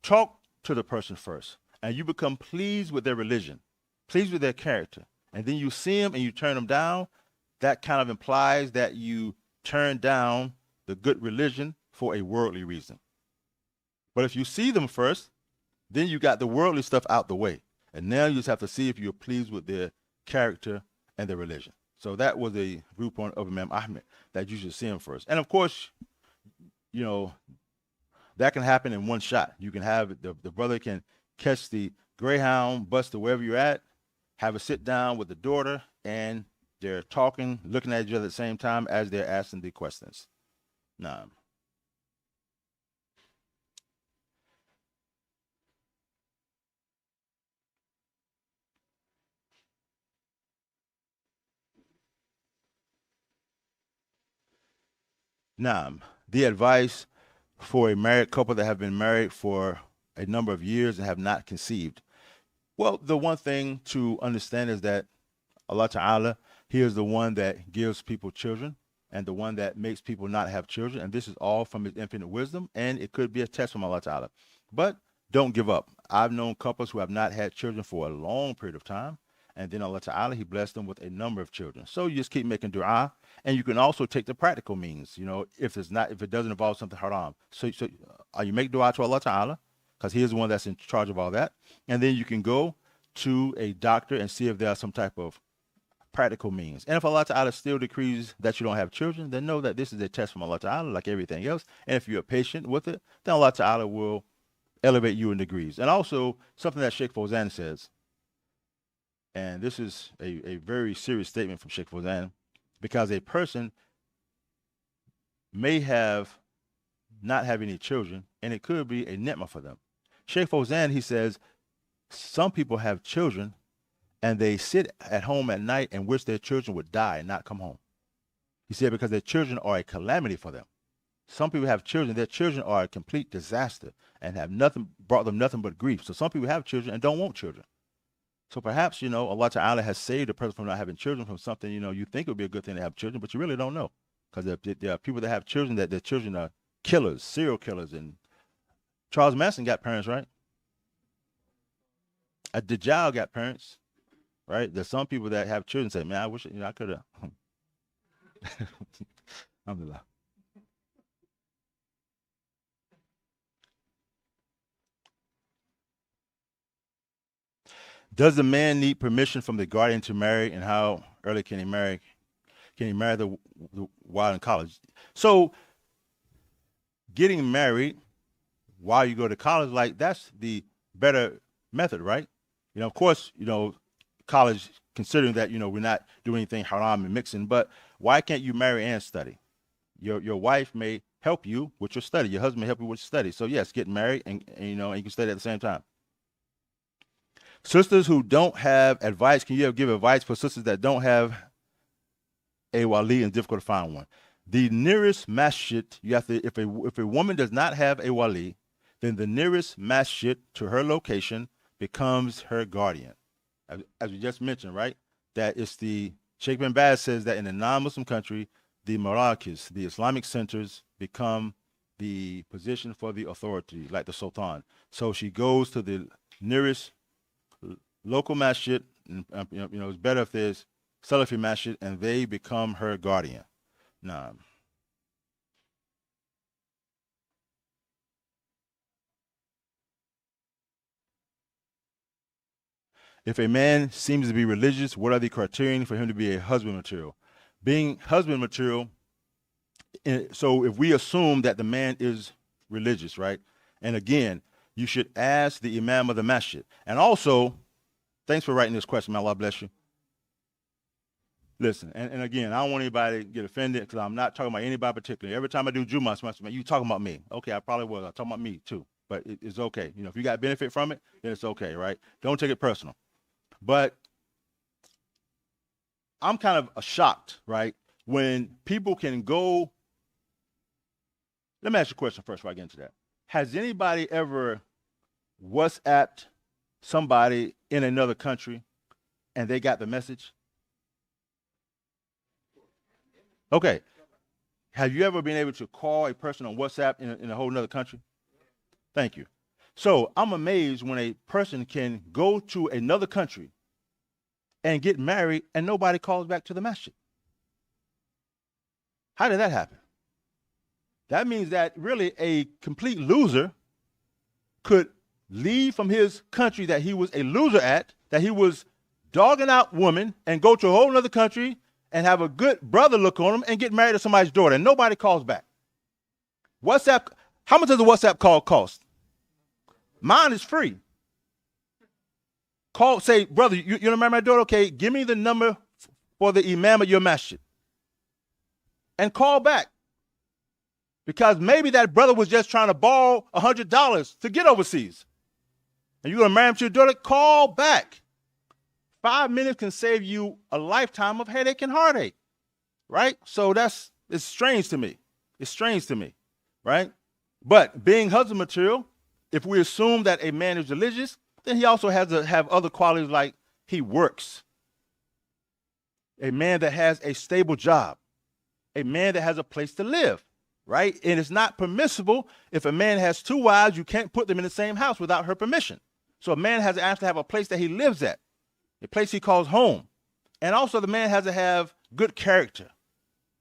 talk to the person first and you become pleased with their religion, pleased with their character, and then you see them and you turn them down, that kind of implies that you turn down the good religion for a worldly reason. But if you see them first, then you got the worldly stuff out the way. And now you just have to see if you're pleased with their character and their religion. So that was a viewpoint of Imam Ahmed, that you should see him first. And of course, you know, that can happen in one shot. You can have the brother can catch the Greyhound bus to wherever you're at, have a sit down with the daughter, and they're talking, looking at each other at the same time as they're asking the questions. Nah. Now, the advice for a married couple that have been married for a number of years and have not conceived. Well, the one thing to understand is that Allah Ta'ala, He is the one that gives people children and the one that makes people not have children. And this is all from His infinite wisdom, and it could be a test from Allah Ta'ala. But don't give up. I've known couples who have not had children for a long period of time, and then Allah Ta'ala, He blessed them with a number of children. So you just keep making dua, and you can also take the practical means, if it doesn't involve something haram. So you make dua to Allah Ta'ala, because He is the one that's in charge of all that. And then you can go to a doctor and see if there are some type of practical means. And if Allah Ta'ala still decrees that you don't have children, then know that this is a test from Allah Ta'ala, like everything else. And if you're patient with it, then Allah Ta'ala will elevate you in degrees. And also, something that Sheikh Fawzan says, and this is a very serious statement from Sheikh Fawzan, because a person may not have any children, and it could be a ni'mah for them. Sheikh Fawzan, he says, some people have children, and they sit at home at night and wish their children would die and not come home. He said because their children are a calamity for them. Some people have children, their children are a complete disaster and have brought them nothing but grief. So some people have children and don't want children. So perhaps, Allah Ta'ala has saved a person from not having children from something, you think it would be a good thing to have children, but you really don't know. Because there are people that have children that their children are killers, serial killers. And Charles Manson got parents, right? A Dajjal got parents, right? There's some people that have children say, man, I wish I could have. Alhamdulillah. Does the man need permission from the guardian to marry, and how early can he marry? Can he marry the while in college? So getting married while you go to college, that's the better method, right? Of course, college, considering that, we're not doing anything haram and mixing, but why can't you marry and study? Your wife may help you with your study. Your husband may help you with your study. So yes, get married and you can study at the same time. Sisters who don't have advice, can you give advice for sisters that don't have a wali and difficult to find one? The nearest masjid, you have to, if a woman does not have a wali, then the nearest masjid to her location becomes her guardian. As we just mentioned, right? That it's Sheikh bin Baz says that in a non-Muslim country, the marakis, the Islamic centers, become the position for the authority, like the sultan. So she goes to the nearest local masjid, and, it's better if there's Salafi masjid, and they become her guardian. Now, if a man seems to be religious, what are the criteria for him to be a husband material? Being husband material, so if we assume that the man is religious, right? And again, you should ask the imam of the masjid. And also, thanks for writing this question, man. Allah bless you. Listen, and again, I don't want anybody to get offended because I'm not talking about anybody particularly. Every time I do Jummah, somebody says, man, you talking about me. Okay, I probably was. I'm talking about me too. But it's okay. If you got benefit from it, then it's okay, right? Don't take it personal. But I'm kind of shocked, right? When people can go. Let me ask you a question first before I get into that. Has anybody ever WhatsApped somebody in another country and they got the message? Okay. Have you ever been able to call a person on WhatsApp in a whole other country? Thank you. So I'm amazed when a person can go to another country and get married and nobody calls back to the masjid. How did that happen? That means that really a complete loser could leave from his country that he was a loser at, that he was dogging out women, and go to a whole other country and have a good brother look on him and get married to somebody's daughter, and nobody calls back. WhatsApp, how much does a WhatsApp call cost? Mine is free. Call, say, brother, you want to marry my daughter? Okay, give me the number for the imam of your masjid. And call back. Because maybe that brother was just trying to borrow $100 to get overseas. And you're going to marry him to your daughter? Call back. 5 minutes can save you a lifetime of headache and heartache. Right? So it's strange to me. It's strange to me, right? But being husband material, if we assume that a man is religious, then he also has to have other qualities like he works. A man that has a stable job. A man that has a place to live, right? And it's not permissible if a man has 2 wives, you can't put them in the same house without her permission. So a man has to actually have a place that he lives at, a place he calls home. And also the man has to have good character.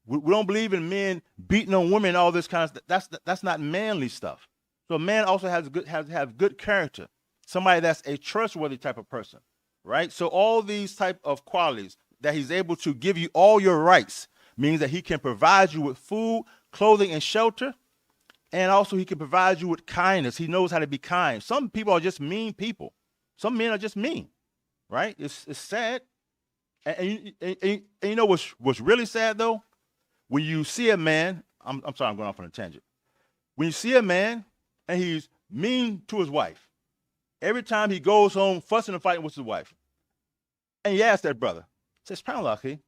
We don't believe in men beating on women and all this kind of stuff. That's not manly stuff. So a man also has to have good character, somebody that's a trustworthy type of person, right? So all these type of qualities that he's able to give you all your rights means that he can provide you with food, clothing, and shelter, and also he can provide you with kindness. He knows how to be kind. Some people are just mean people. Some men are just mean, right? It's sad. And you know what's really sad though? When you see a man, I'm sorry, I'm going off on a tangent. When you see a man and he's mean to his wife, every time he goes home fussing and fighting with his wife, and you ask that brother, says, "Subhanallah,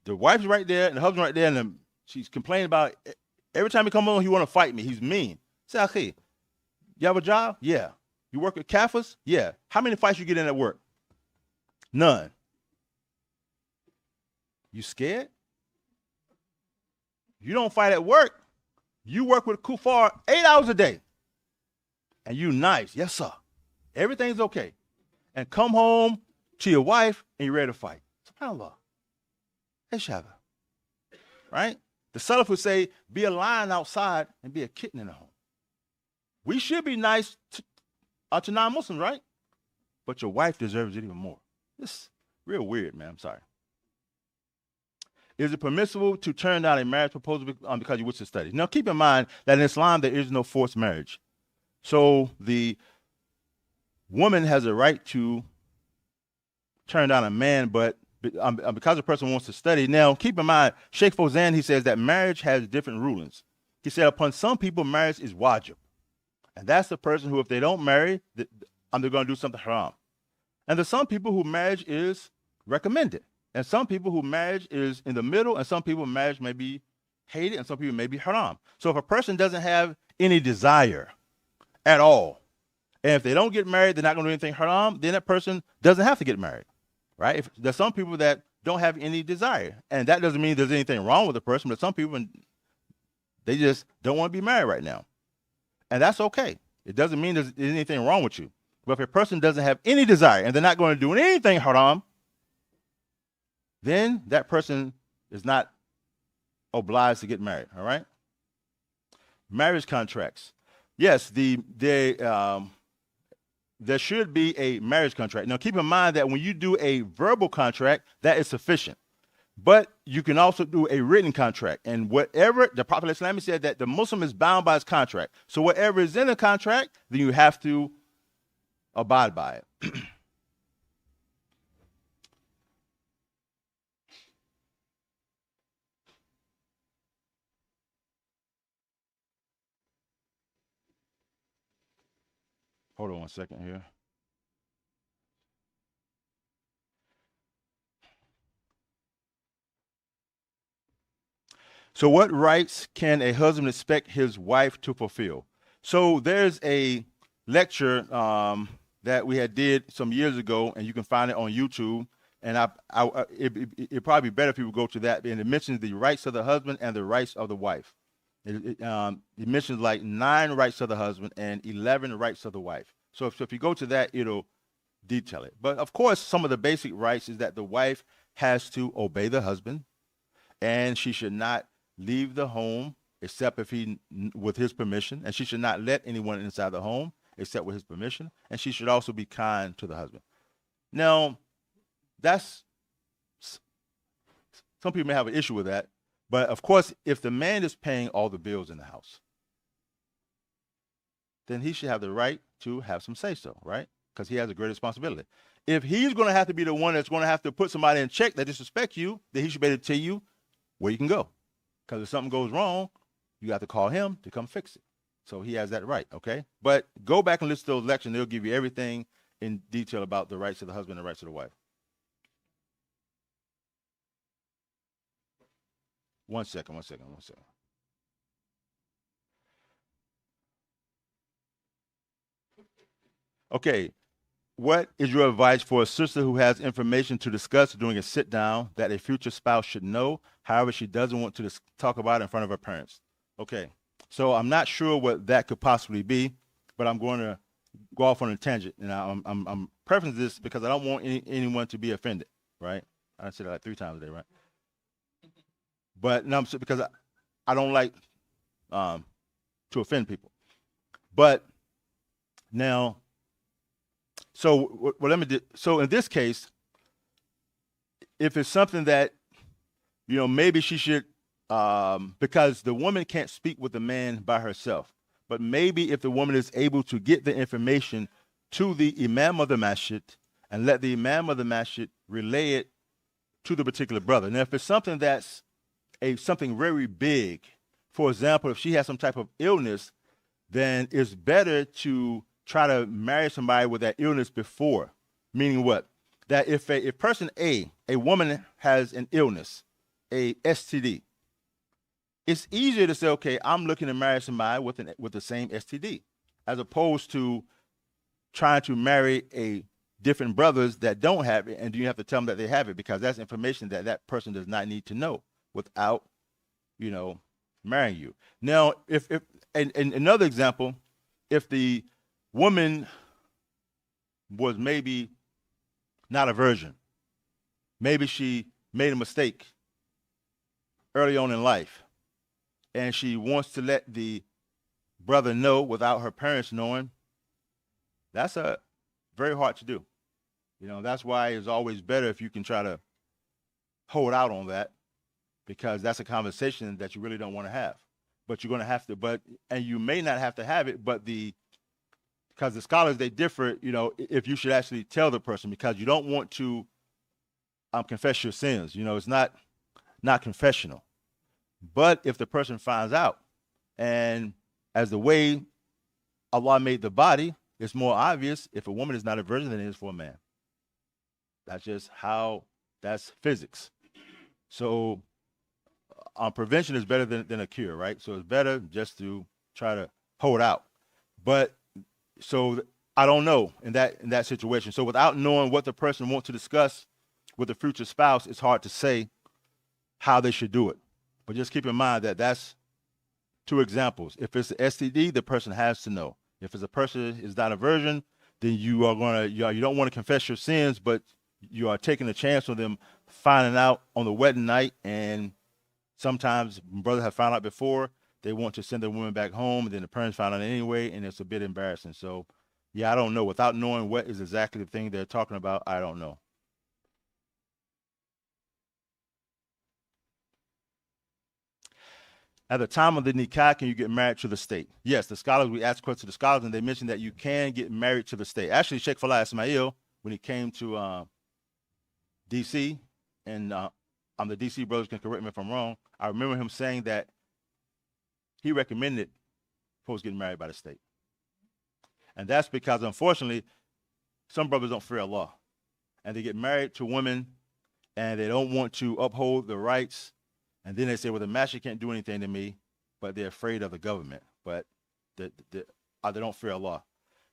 the wife's right there and the husband's right there, and she's complaining about every time he come home, he want to fight me. He's mean." Say, "Akhi, you have a job? Yeah. You work at Kaffers? Yeah. How many fights you get in at work? None. You scared? You don't fight at work. You work with Kufar 8 hours a day. And you nice. Yes, sir. Everything's okay. And come home to your wife and you're ready to fight. SubhanAllah. Hey, Shabba. Right? The Salaf would say, be a lion outside and be a kitten in the home. We should be nice to non-Muslims, right? But your wife deserves it even more. It's real weird, man. I'm sorry. Is it permissible to turn down a marriage proposal because you wish to study? Now, keep in mind that in Islam, there is no forced marriage. So the woman has a right to turn down a man, but because the person wants to study. Now, keep in mind, Sheikh Fawzan, he says that marriage has different rulings. He said upon some people, marriage is wajib. And that's the person who, if they don't marry, they're going to do something haram. And there's some people who marriage is recommended. And some people who marriage is in the middle, and some people marriage may be hated, and some people may be haram. So if a person doesn't have any desire at all, and if they don't get married, they're not going to do anything haram, then that person doesn't have to get married, right? There's some people that don't have any desire, and that doesn't mean there's anything wrong with the person, but some people, they just don't want to be married right now. And that's okay. It doesn't mean there's anything wrong with you. But if a person doesn't have any desire, and they're not going to do anything haram, then that person is not obliged to get married, all right? Marriage contracts. Yes, there should be a marriage contract. Now, keep in mind that when you do a verbal contract, that is sufficient. But you can also do a written contract. And whatever, the Prophet ﷺ said that the Muslim is bound by his contract. So whatever is in the contract, then you have to abide by it. Hold on one second here. So what rights can a husband expect his wife to fulfill? So there's a lecture that we had did some years ago, and you can find it on YouTube. And it'd probably be better if you would go to that. And it mentions the rights of the husband and the rights of the wife. It mentions like 9 rights of the husband and 11 rights of the wife. So if you go to that, it'll detail it. But of course, some of the basic rights is that the wife has to obey the husband, and she should not leave the home except with his permission, and she should not let anyone inside the home except with his permission, and she should also be kind to the husband. Now, some people may have an issue with that, but of course, if the man is paying all the bills in the house, then he should have the right to have some say-so, right? Because he has a great responsibility. If he's going to have to be the one that's going to have to put somebody in check that disrespects you, then he should be able to tell you where you can go. Because if something goes wrong, you have to call him to come fix it. So he has that right, okay? But go back and listen to those lectures, and they'll give you everything in detail about the rights of the husband and the rights of the wife. One second, one second, one second. Okay, what is your advice for a sister who has information to discuss during a sit down that a future spouse should know? However, she doesn't want to talk about it in front of her parents. Okay, so I'm not sure what that could possibly be, but I'm going to go off on a tangent, and I'm preferencing this because I don't want anyone to be offended, right? I said that like 3 times a day, right? But no, because I don't like um, to offend people. But now, so what let me do. So in this case, if it's something that maybe she should, because the woman can't speak with the man by herself, but maybe if the woman is able to get the information to the imam of the masjid and let the imam of the masjid relay it to the particular brother. Now, if it's something that's something very big, for example, if she has some type of illness, then it's better to try to marry somebody with that illness before. Meaning what? That if person a woman has an illness, a STD, it's easier to say, okay, I'm looking to marry somebody with the same STD, as opposed to trying to marry a different brothers that don't have it, and you have to tell them that they have it, because that's information that that person does not need to know without, marrying you. Now, if and another example, if the woman was maybe not a virgin, maybe she made a mistake early on in life, and she wants to let the brother know without her parents knowing, that's a very hard to do. That's why it's always better if you can try to hold out on that, because that's a conversation that you really don't want to have. But you're going to have to, and you may not have to have it, but because the scholars, they differ, if you should actually tell the person, because you don't want to confess your sins. It's not confessional. But if the person finds out, and as the way Allah made the body, it's more obvious if a woman is not a virgin than it is for a man. That's just that's physics. So prevention is better than a cure, right? So it's better just to try to hold out. But so I don't know in that situation. So without knowing what the person wants to discuss with the future spouse, it's hard to say how they should do it. But just keep in mind that that's 2 examples. If it's an STD, the person has to know. If it's a person is not a virgin, then you don't want to confess your sins, but you are taking a chance on them finding out on the wedding night. And sometimes brothers have found out before, they want to send the woman back home, and then the parents found out anyway, and it's a bit embarrassing. So, yeah, I don't know. Without knowing what is exactly the thing they're talking about, I don't know. At the time of the nikah, can you get married to the state? Yes, the scholars, we asked questions to the scholars, and they mentioned that you can get married to the state. Actually, Sheikh Falah Ismail, when he came to D.C., and the D.C. brothers can correct me if I'm wrong, I remember him saying that he recommended folks getting married by the state. And that's because, unfortunately, some brothers don't fear Allah. And they get married to women, and they don't want to uphold the rights. And then they say, well, the master can't do anything to me, but they're afraid of the government. But they don't fear Allah.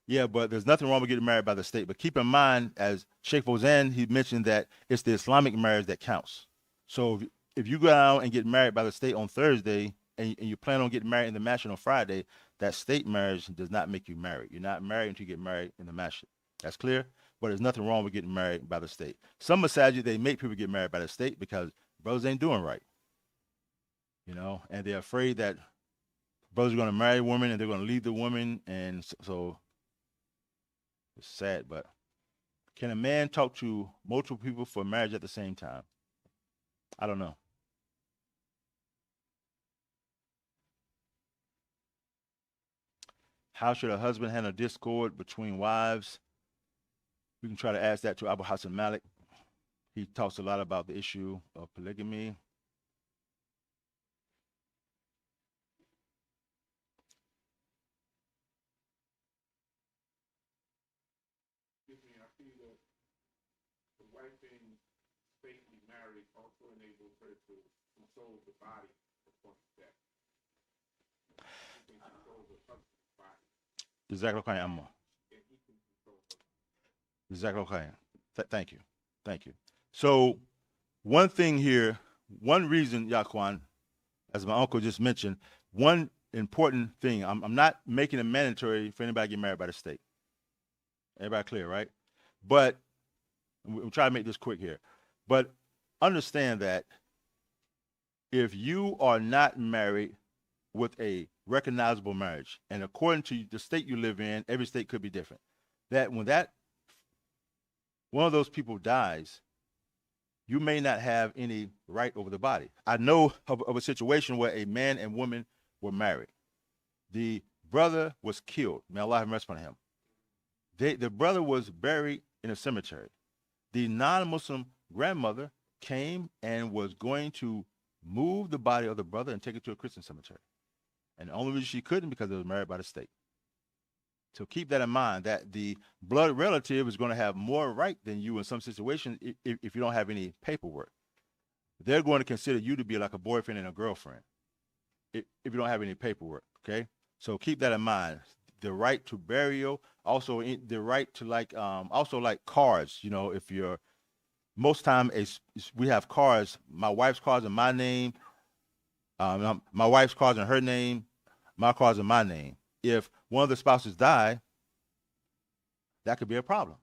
Yeah, but there's nothing wrong with getting married by the state. But keep in mind, as Sheikh Fozan, he mentioned that it's the Islamic marriage that counts. So if you go out and get married by the state on Thursday, and you plan on getting married in the masjid on Friday, that state marriage does not make you married. You're not married until you get married in the masjid. That's clear? But there's nothing wrong with getting married by the state. Some masajid, they make people get married by the state because brothers ain't doing right. And they're afraid that brothers are going to marry a woman and they're going to leave the woman. And so it's sad, but can a man talk to multiple people for marriage at the same time? I don't know. How should a husband handle discord between wives? We can try to ask that to Abu Hassan Malik. He talks a lot about the issue of polygamy. Excuse me, I see that the wife being safely married also enables her to Exactly okay. Exactly okay. Thank you. Thank you. So one thing here, one reason, Yaquan, as my uncle just mentioned, one important thing. I'm not making it mandatory for anybody to get married by the state. Everybody clear, right? But we'll try to make this quick here. But understand that if you are not married with a recognizable marriage, and according to the state you live in, every state could be different, that when that one of those people dies, you may not have any right over the body. I know of a situation where a man and woman were married. The brother was killed. May Allah have mercy on him. The brother was buried in a cemetery. The non-Muslim grandmother came and was going to move the body of the brother and take it to a Christian cemetery. And the only reason she couldn't because it was married by the state. So keep that in mind, that the blood relative is going to have more right than you in some situations if you don't have any paperwork. They're going to consider you to be like a boyfriend and a girlfriend if you don't have any paperwork, okay? So keep that in mind. The right to burial, also the right to also like cars, if you're, most time we have cars, my wife's cars in my name, my wife's cars in her name, my cars in my name. If one of the spouses die, that could be a problem,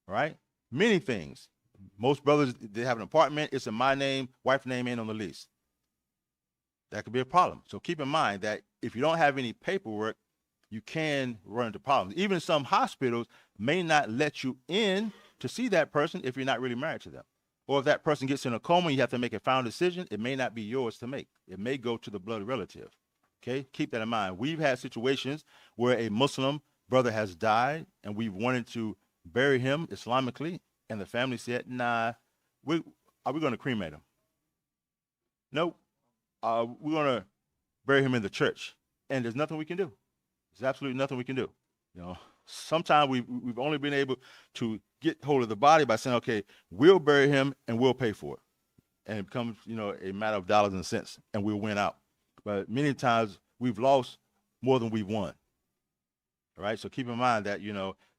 right? Many things. Most brothers, they have an apartment, it's in my name, wife's name ain't on the lease. That could be a problem. So keep in mind that if you don't have any paperwork, you can run into problems. Even some hospitals may not let you in to see that person if you're not really married to them. Or if that person gets in a coma, you have to make a final decision, it may not be yours to make. It may go to the blood relative. Okay, keep that in mind. We've had situations where a Muslim brother has died and we wanted to bury him Islamically, and the family said, nah, are we going to cremate him? Nope. We're going to bury him in the church. And there's nothing we can do. There's absolutely nothing we can do. Sometimes we've only been able to get hold of the body by saying, okay, we'll bury him and we'll pay for it. And it becomes, a matter of dollars and cents, and we'll win out. But many times we've lost more than we've won. All right. So keep in mind that,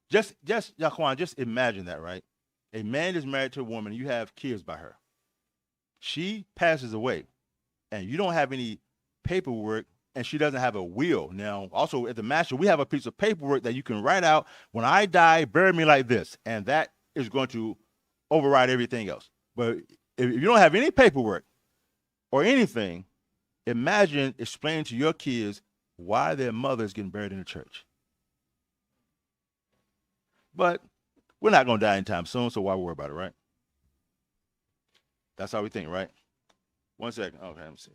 just Yaquan, just imagine that, right? A man is married to a woman, you have kids by her. She passes away and you don't have any paperwork and she doesn't have a will. Now, also at the master, we have a piece of paperwork that you can write out, when I die, bury me like this. And that is going to override everything else. But if you don't have any paperwork or anything, imagine explaining to your kids why their mother is getting buried in the church. But we're not going to die anytime soon, so why worry about it, right? That's how we think, right? 1 second. Okay, let me see.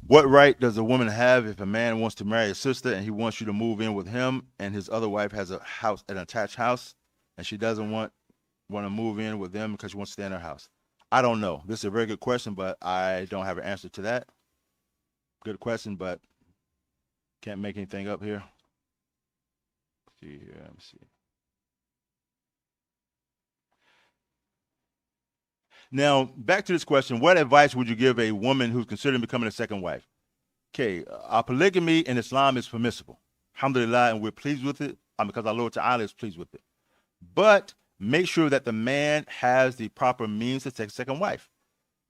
What right does a woman have if a man wants to marry a sister and he wants you to move in with him, and his other wife has a house, an attached house, and she doesn't want to move in with them because she wants to stay in her house? I don't know. This is a very good question, but I don't have an answer to that. Good question, but can't make anything up here. Let's see here. Let me see. Now, back to this question. What advice would you give a woman who's considering becoming a second wife? Okay, polygamy in Islam is permissible. Alhamdulillah, and we're pleased with it because our Lord Ta'ala is pleased with it. But make sure that the man has the proper means to take a second wife.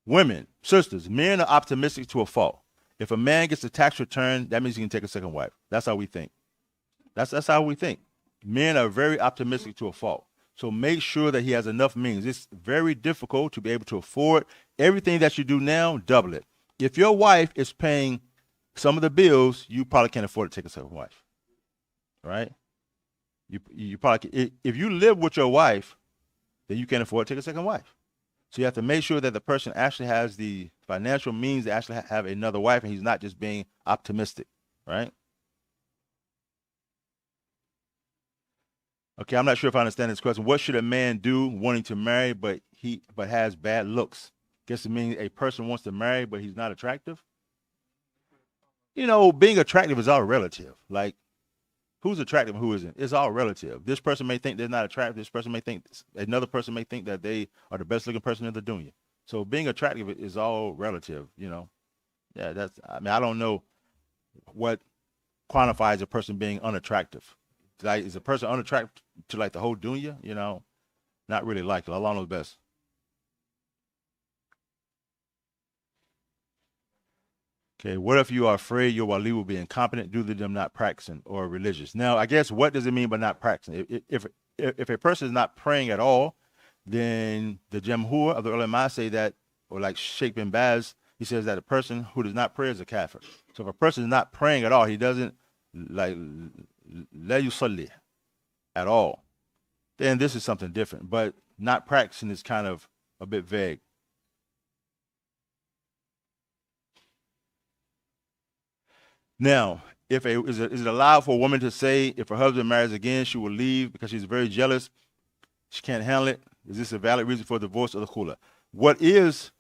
Women, sisters, men are optimistic to a fault. If a man gets a tax return, that means he can take a second wife. That's how we think. That's how we think. Men are very optimistic to a fault. So make sure that he has enough means. It's very difficult to be able to afford everything that you do now, double it. If your wife is paying some of the bills, you probably can't afford to take a second wife, right? You probably, if you live with your wife, then you can't afford to take a second wife. So you have to make sure that the person actually has the financial means to actually have another wife, and he's not just being optimistic, right? Okay, I'm not sure if I understand this question. What should a man do wanting to marry but has bad looks? Guess it means a person wants to marry but he's not attractive. Being attractive is all relative. Like, who's attractive and who isn't. It's all relative. This person may think they're not attractive. This person may think, another person may think that they are the best looking person in the dunya. So being attractive is all relative, you know. Yeah, I mean, I don't know what quantifies a person being unattractive. Like, is a person unattractive to like the whole dunya? You know, not really likely. Allah knows best. Okay, what if you are afraid your wali will be incompetent due to them not practicing or religious? Now, I guess what does it mean by not practicing? If a person is not praying at all, then the Jamhur of the ulama say that, or like Sheikh bin Baz, he says that a person who does not pray is a kafir. So if a person is not praying at all, he doesn't like la yusalli at all, then this is something different. But not practicing is kind of a bit vague. Now, is it allowed for a woman to say if her husband marries again, she will leave because she's very jealous, she can't handle it? Is this a valid reason for divorce or the khula? What is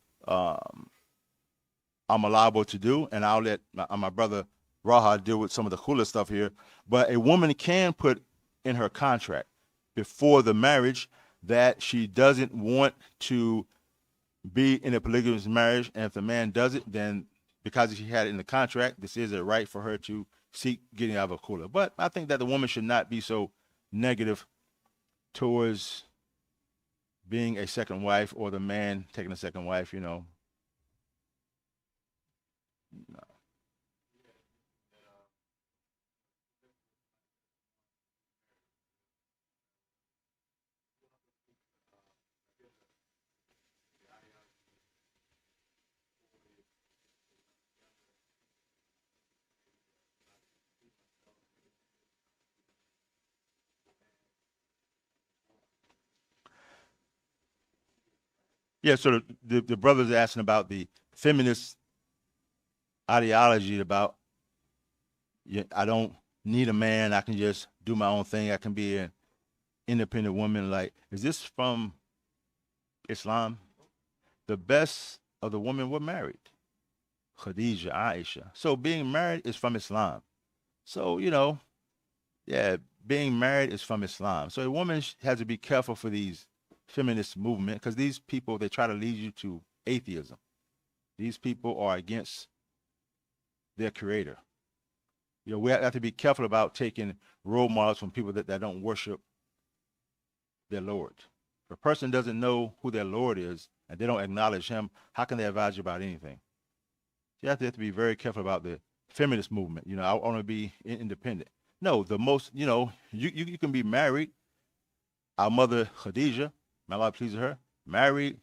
I'm allowable to do, and I'll let my brother Raha deal with some of the khula stuff here, but a woman can put in her contract before the marriage that she doesn't want to be in a polygamous marriage, and if the man does it, then because she had it in the contract, this is a right for her to seek getting out of a khula. But I think that the woman should not be so negative towards being a second wife or the man taking a second wife, you know. No. Yeah, so the brother's asking about the feminist ideology about, yeah, I don't need a man, I can just do my own thing, I can be an independent woman. Like, is this from Islam? The best of the women were married. Khadija, Aisha. So being married is from Islam. So, you know, yeah, being married is from Islam. So a woman has to be careful for these feminist movement because these people, they try to lead you to atheism. These people are against their creator. You know, we have to be careful about taking role models from people that don't worship their Lord. If a person doesn't know who their Lord is and they don't acknowledge him, how can they advise you about anything? You have to be very careful about the feminist movement. You know, I want to be independent. No, the most, you know, you can be married. Our mother Khadija, may Allah please her, married,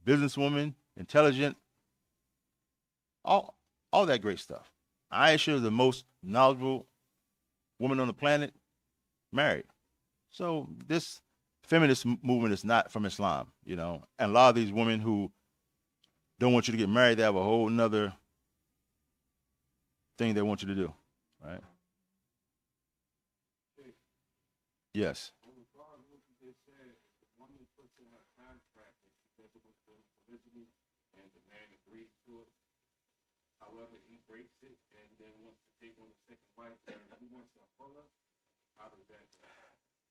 businesswoman, intelligent, all that great stuff. Aisha is the most knowledgeable woman on the planet, married. So this feminist movement is not from Islam, you know. And a lot of these women who don't want you to get married, they have a whole nother thing they want you to do, right? Yes.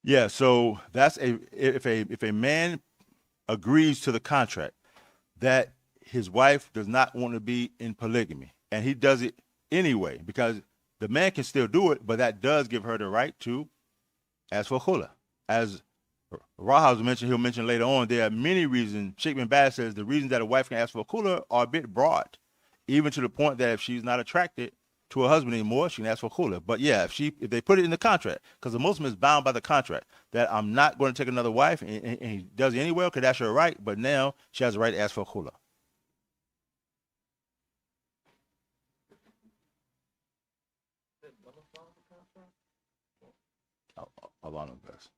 Yeah, so that's if a man agrees to the contract that his wife does not want to be in polygamy, and he does it anyway, because the man can still do it, but that does give her the right to ask for khula. As Rahaz mentioned, he'll mention later on, there are many reasons. Sheikh bin Baz says the reasons that a wife can ask for khula are a bit broad, even to the point that if she's not attracted to her husband anymore, she can ask for khula. But yeah, if they put it in the contract, because the Muslim is bound by the contract that I'm not going to take another wife, and he does it anyway, because that's her right. But now she has the right to ask for khula. Allah knows best.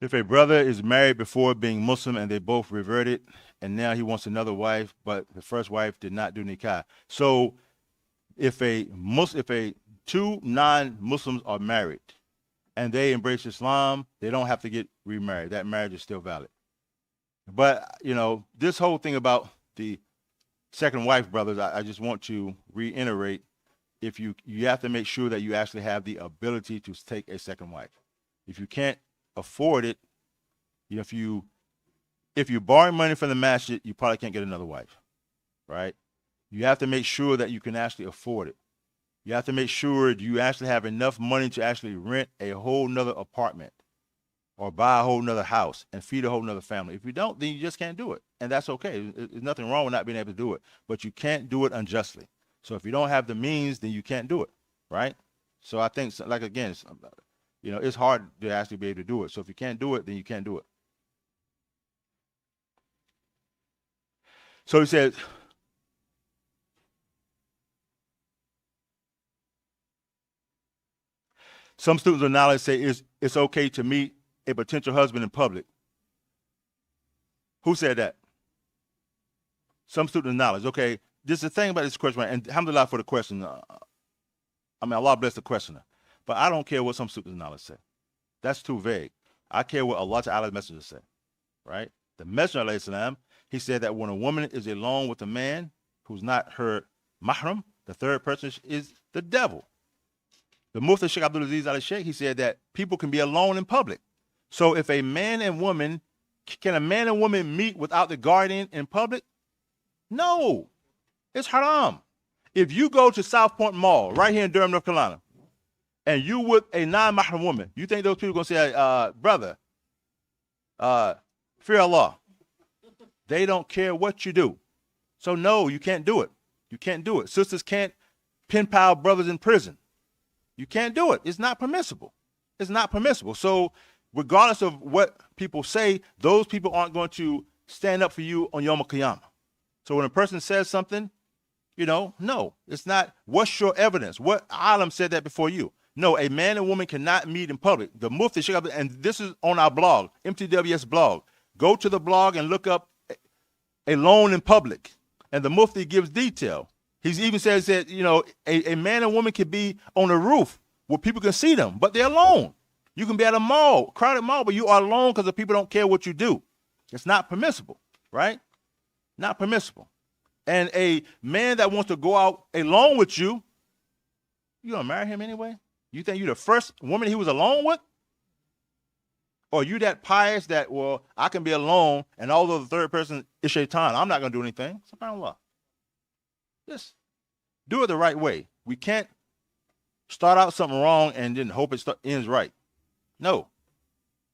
If a brother is married before being Muslim and they both reverted, and now he wants another wife, but the first wife did not do nikah. So if two non-Muslims are married and they embrace Islam, they don't have to get remarried. That marriage is still valid. But you know, this whole thing about the second wife, brothers, I just want to reiterate, if you have to make sure that you actually have the ability to take a second wife. If you can't afford it, if you borrow money from the masjid, you probably can't get another wife, right? You have to make sure that you can actually afford it. You have to make sure you actually have enough money to actually rent a whole nother apartment or buy a whole nother house and feed a whole nother family. If you don't, then you just can't do it. And that's okay. There's nothing wrong with not being able to do it, but you can't do it unjustly. So if you don't have the means, then you can't do it, right? So I think, like, again, it's hard to actually be able to do it. So if you can't do it, then you can't do it. So he says, some students of knowledge say it's okay to meet a potential husband in public. Who said that? Some students of knowledge. Okay, this is the thing about this question, and alhamdulillah for the question. Allah bless the questioner. But I don't care what some students of knowledge say. That's too vague. I care what Allah Ta'ala's messenger say, right? The messenger, alayhi salam, he said that when a woman is alone with a man who's not her mahram, the third person is the devil. The Mufti Sheikh Abdul Aziz Al Sheikh, he said that people can be alone in public. So if a man and woman, can a man and woman meet without the guardian in public? No, it's haram. If you go to South Point Mall right here in Durham, North Carolina, and you with a non-mahram woman, you think those people are going to say, brother, fear Allah. They don't care what you do. So no, you can't do it. You can't do it. Sisters can't pen pal brothers in prison. You can't do it. It's not permissible. It's not permissible. So regardless of what people say, those people aren't going to stand up for you on Yom Kippur. So when a person says something, no, it's not. What's your evidence? What alim said that before you? No, a man and woman cannot meet in public. The Mufti, and this is on our blog, MTWS blog. Go to the blog and look up alone in public. And the Mufti gives detail. He even says that, a man and woman can be on a roof where people can see them, but they're alone. You can be at a mall, crowded mall, but you are alone because the people don't care what you do. It's not permissible, right? Not permissible. And a man that wants to go out alone with you, you gonna marry him anyway? You think you're the first woman he was alone with? Or you that pious that, well, I can be alone, and although the third person is shaitan, I'm not gonna do anything. SubhanAllah. Just do it the right way. We can't start out something wrong and then hope it ends right. No,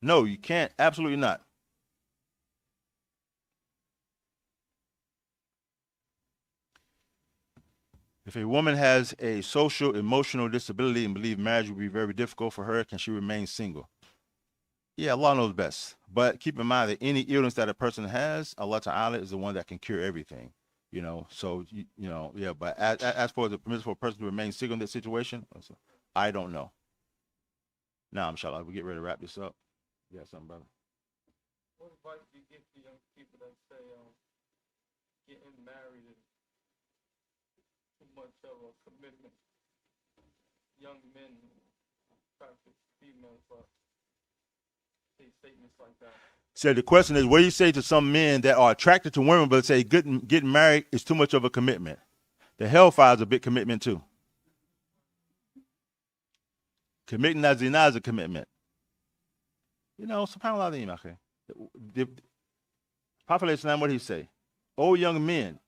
you can't. Absolutely not. If a woman has a social, emotional disability and believes marriage will be very difficult for her, can she remain single? Yeah, Allah knows best. But keep in mind that any illness that a person has, Allah Ta'ala is the one that can cure everything. So, yeah, but as far as the permissible person to remain single in this situation, I don't know. Now, inshallah, we get ready to wrap this up. You got something, brother? What advice do you give to young people that say getting married is too much of a commitment? Young men practice females, but say statements like that. So the question is, what do you say to some men that are attracted to women but say getting married is too much of a commitment? The hellfire is a big commitment too. Committing that zina is a commitment. SubhanAllah, the Prophet Islam, what did he say? O young men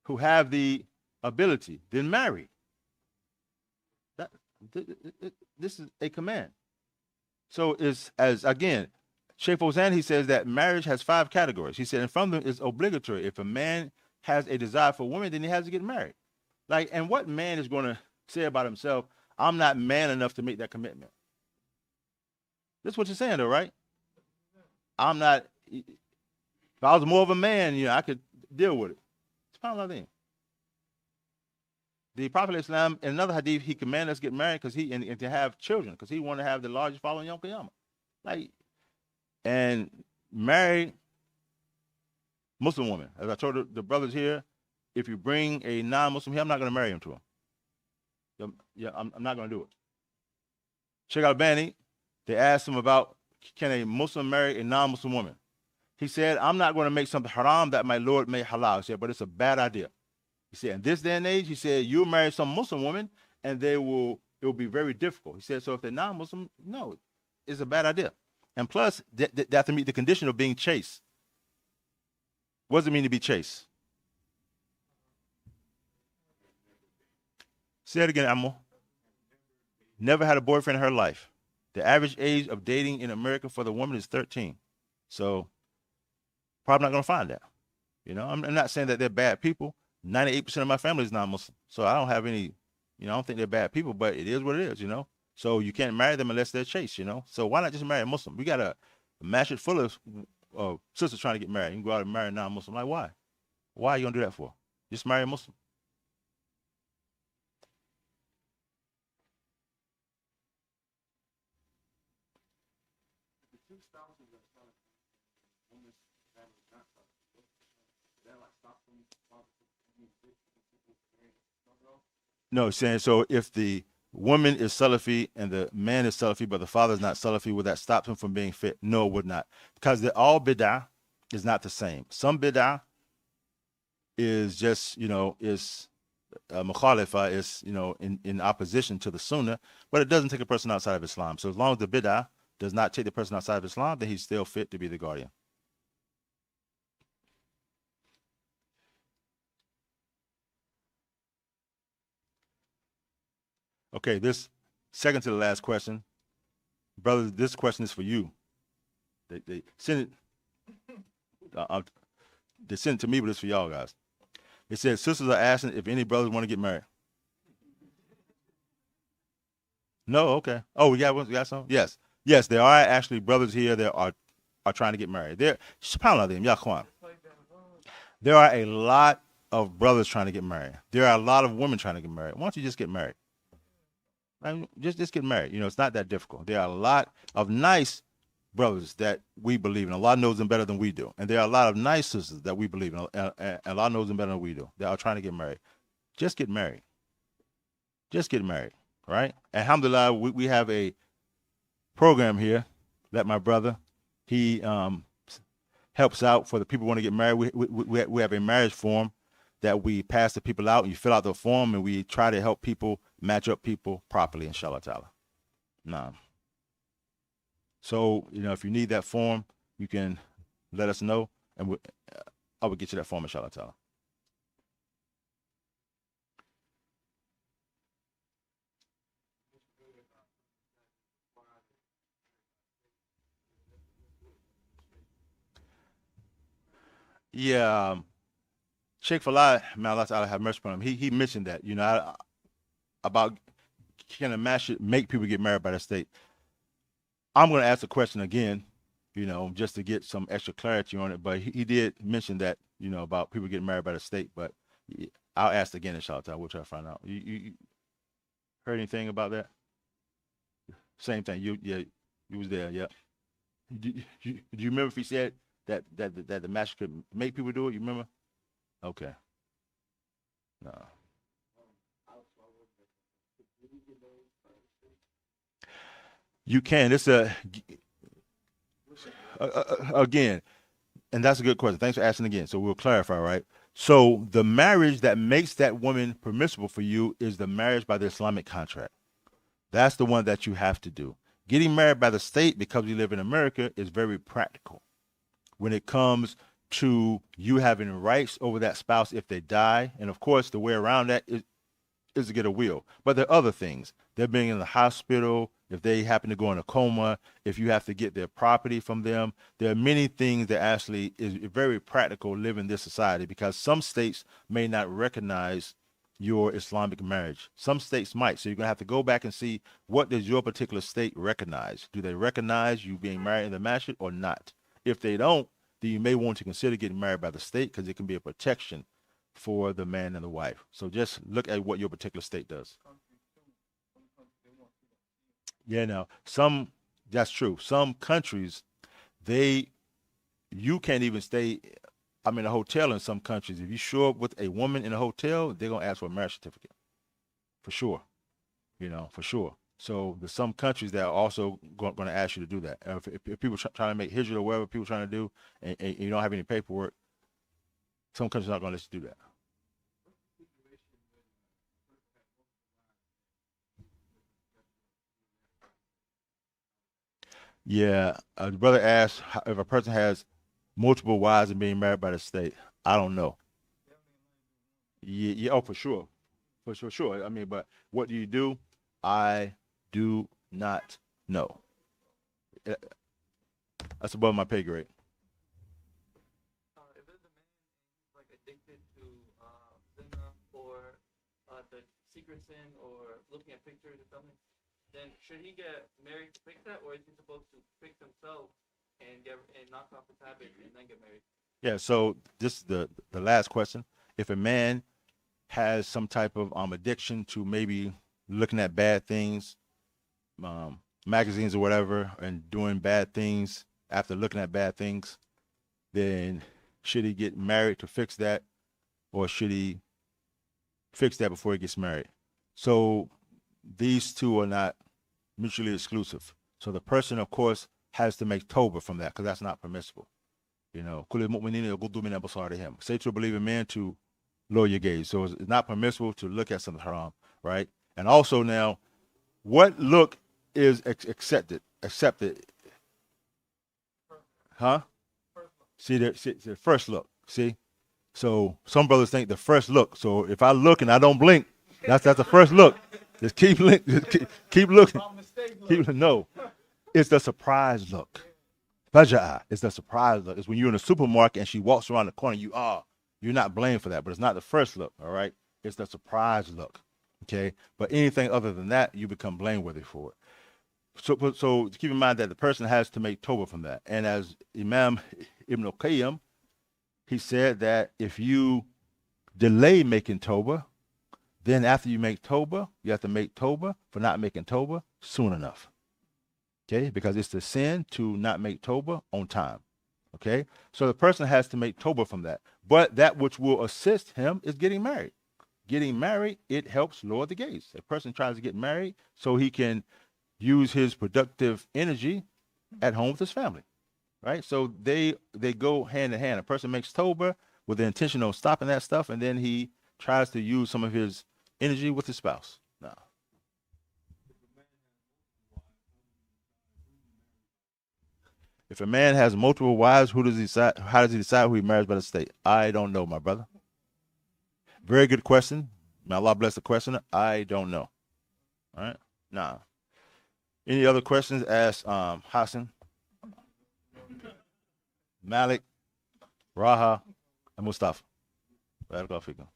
who have the ability, then marry. This is a command. So again, Sheikh Fawzan, he says that marriage has 5 categories. He said, and from them is obligatory. If a man has a desire for women, then he has to get married. And what man is going to say about himself, I'm not man enough to make that commitment? That's what you're saying, though, right? I'm not. If I was more of a man, I could deal with it. SubhanAllah. The Prophet Islam, in another hadith, he commanded us to get married and to have children because he wanted to have the largest following Yom Qiyamah. And marry Muslim woman. As I told the brothers here, if you bring a non-Muslim here, I'm not going to marry him to him. Yeah, I'm not going to do it. Sheikh Albani, they asked him about, can a Muslim marry a non-Muslim woman? He said, I'm not going to make something haram that my Lord made halal. He said, but it's a bad idea. He said, in this day and age, he said, you'll marry some Muslim woman and it will be very difficult. He said, so if they're non-Muslim, no, it's a bad idea. And plus, they have to meet the condition of being chaste. What does it mean to be chaste? Say it again, Amo. Never had a boyfriend in her life. The average age of dating in America for the woman is 13. So probably not going to find that. I'm not saying that they're bad people. 98% of my family is non-Muslim. So I don't have any, I don't think they're bad people, but it is what it is. So you can't marry them unless they're chaste. So why not just marry a Muslim? We got a masjid full of sisters trying to get married. You can go out and marry a non-Muslim. Like, why? Why are you going to do that for? Just marry a Muslim. No, saying so if the woman is Salafi and the man is Salafi, but the father is not Salafi, would that stop him from being fit? No, it would not. Because all bid'ah is not the same. Some bid'ah is just, is mukhalifa, is, in opposition to the sunnah, but it doesn't take a person outside of Islam. So as long as the bid'ah does not take the person outside of Islam, then he's still fit to be the guardian. Okay, this second to the last question. Brother, this question is for you. They sent it. They sent it to me, but it's for y'all guys. It says sisters are asking if any brothers want to get married. No, okay. Oh, we got some. Yes, there are actually brothers here that are trying to get married. There are a lot of brothers trying to get married. There are a lot of women trying to get married. Why don't you just get married? Just get married. It's not that difficult. There are a lot of nice brothers that we believe in. Allah knows them better than we do. And there are a lot of nice sisters that we believe in. And Allah knows them better than we do. They are trying to get married. Just get married. Just get married. Right? And alhamdulillah, we have a program here that my brother, he helps out for the people who want to get married. We have a marriage form that we pass the people out. You fill out the form and we try to help people match up people properly, inshallah ta'ala. Nah. So, if you need that form, you can let us know and I will get you that form, inshallah ta'ala. Yeah, Sheikh Falah, may Allah Ta'ala have mercy upon him. He mentioned that, about can a match make people get married by the state. I'm going to ask the question again, just to get some extra clarity on it. But he did mention that, about people getting married by the state. But I'll ask again, inshallah. We'll try to find out. You heard anything about that? Same thing. You was there. Yeah. Do you remember if he said that the match could make people do it? You remember? Okay. No. You can. It's again, and that's a good question. Thanks for asking again. So we'll clarify, right? So the marriage that makes that woman permissible for you is the marriage by the Islamic contract. That's the one that you have to do. Getting married by the state, because we live in America, is very practical. When it comes to you having rights over that spouse if they die, and of course the way around that is to get a will. But there are other things. They're being in the hospital, if they happen to go in a coma, if you have to get their property from them. There are many things that actually is very practical living in this society, because some states may not recognize your Islamic marriage. Some states might. So you're going to have to go back and see, what does your particular state recognize? Do they recognize you being married in the masjid or not? If they don't, then you may want to consider getting married by the state, because it can be a protection for the man and the wife. So just look at what your particular state does. Yeah, now that's true. Some countries, you can't even stay. I'm in a hotel in some countries. If you show up with a woman in a hotel, they're gonna ask for a marriage certificate, for sure. For sure. So there's some countries that are also going to ask you to do that. If people trying to make hijra or whatever people trying to do, and you don't have any paperwork, some countries are not going to let you do that. Yeah, the brother asked if a person has multiple wives and being married by the state. I don't know. Yeah, yeah, oh, for sure, sure. I mean, but what do you do? I do not know. Uh, That's above my pay grade. If there's a man like addicted to zina or the secret sin or looking at pictures or something, then should he get married to fix that, or is he supposed to fix himself and get and knock off his habit and then get married? Yeah. So this is the last question. If a man has some type of addiction to maybe looking at bad things, magazines or whatever, and doing bad things after looking at bad things, then should he get married to fix that, or should he fix that before he gets married? So these two are not mutually exclusive. So the person, of course, has to make Toba from that because that's not permissible. You know, say to a believing man to lower your gaze. So it's not permissible to look at something haram, right? And also now, what look is accepted? Accepted, huh? See the first look. See, so some brothers think the first look. So if I look and I don't blink, that's the first look. Just keep keep looking. No, it's the surprise look. Faja'a is the surprise look. It's when you're in a supermarket and she walks around the corner. You're not blamed for that, but it's not the first look. All right, it's the surprise look. Okay, but anything other than that, you become blameworthy for it. So keep in mind that the person has to make Toba from that. And as Imam Ibn al-Qayyim, he said that if you delay making Toba, then after you make Toba, you have to make Toba for not making Toba soon enough. Okay, because it's the sin to not make Toba on time. Okay, so the person has to make Toba from that. But that which will assist him is getting married. Getting married, it helps lower the gaze. A person tries to get married so he can use his productive energy at home with his family, right? So they go hand in hand. A person makes Toba with the intention of stopping that stuff, and then he tries to use some of his energy with his spouse. No. If a man has multiple wives, who does he decide? How does he decide who he marries by the state? I don't know, my brother. Very good question. May Allah bless the questioner. I don't know. All right. Nah. Any other questions? Ask Hassan, Malik, Raha, and Mustafa. Barakallahu fikum.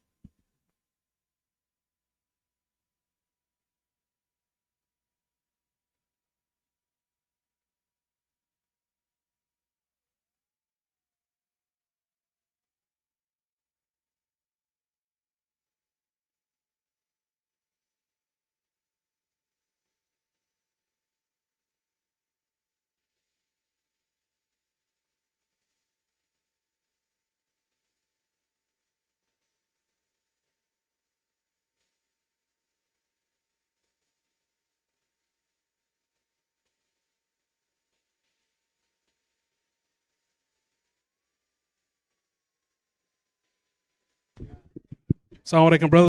Assalamu alaikum, brother.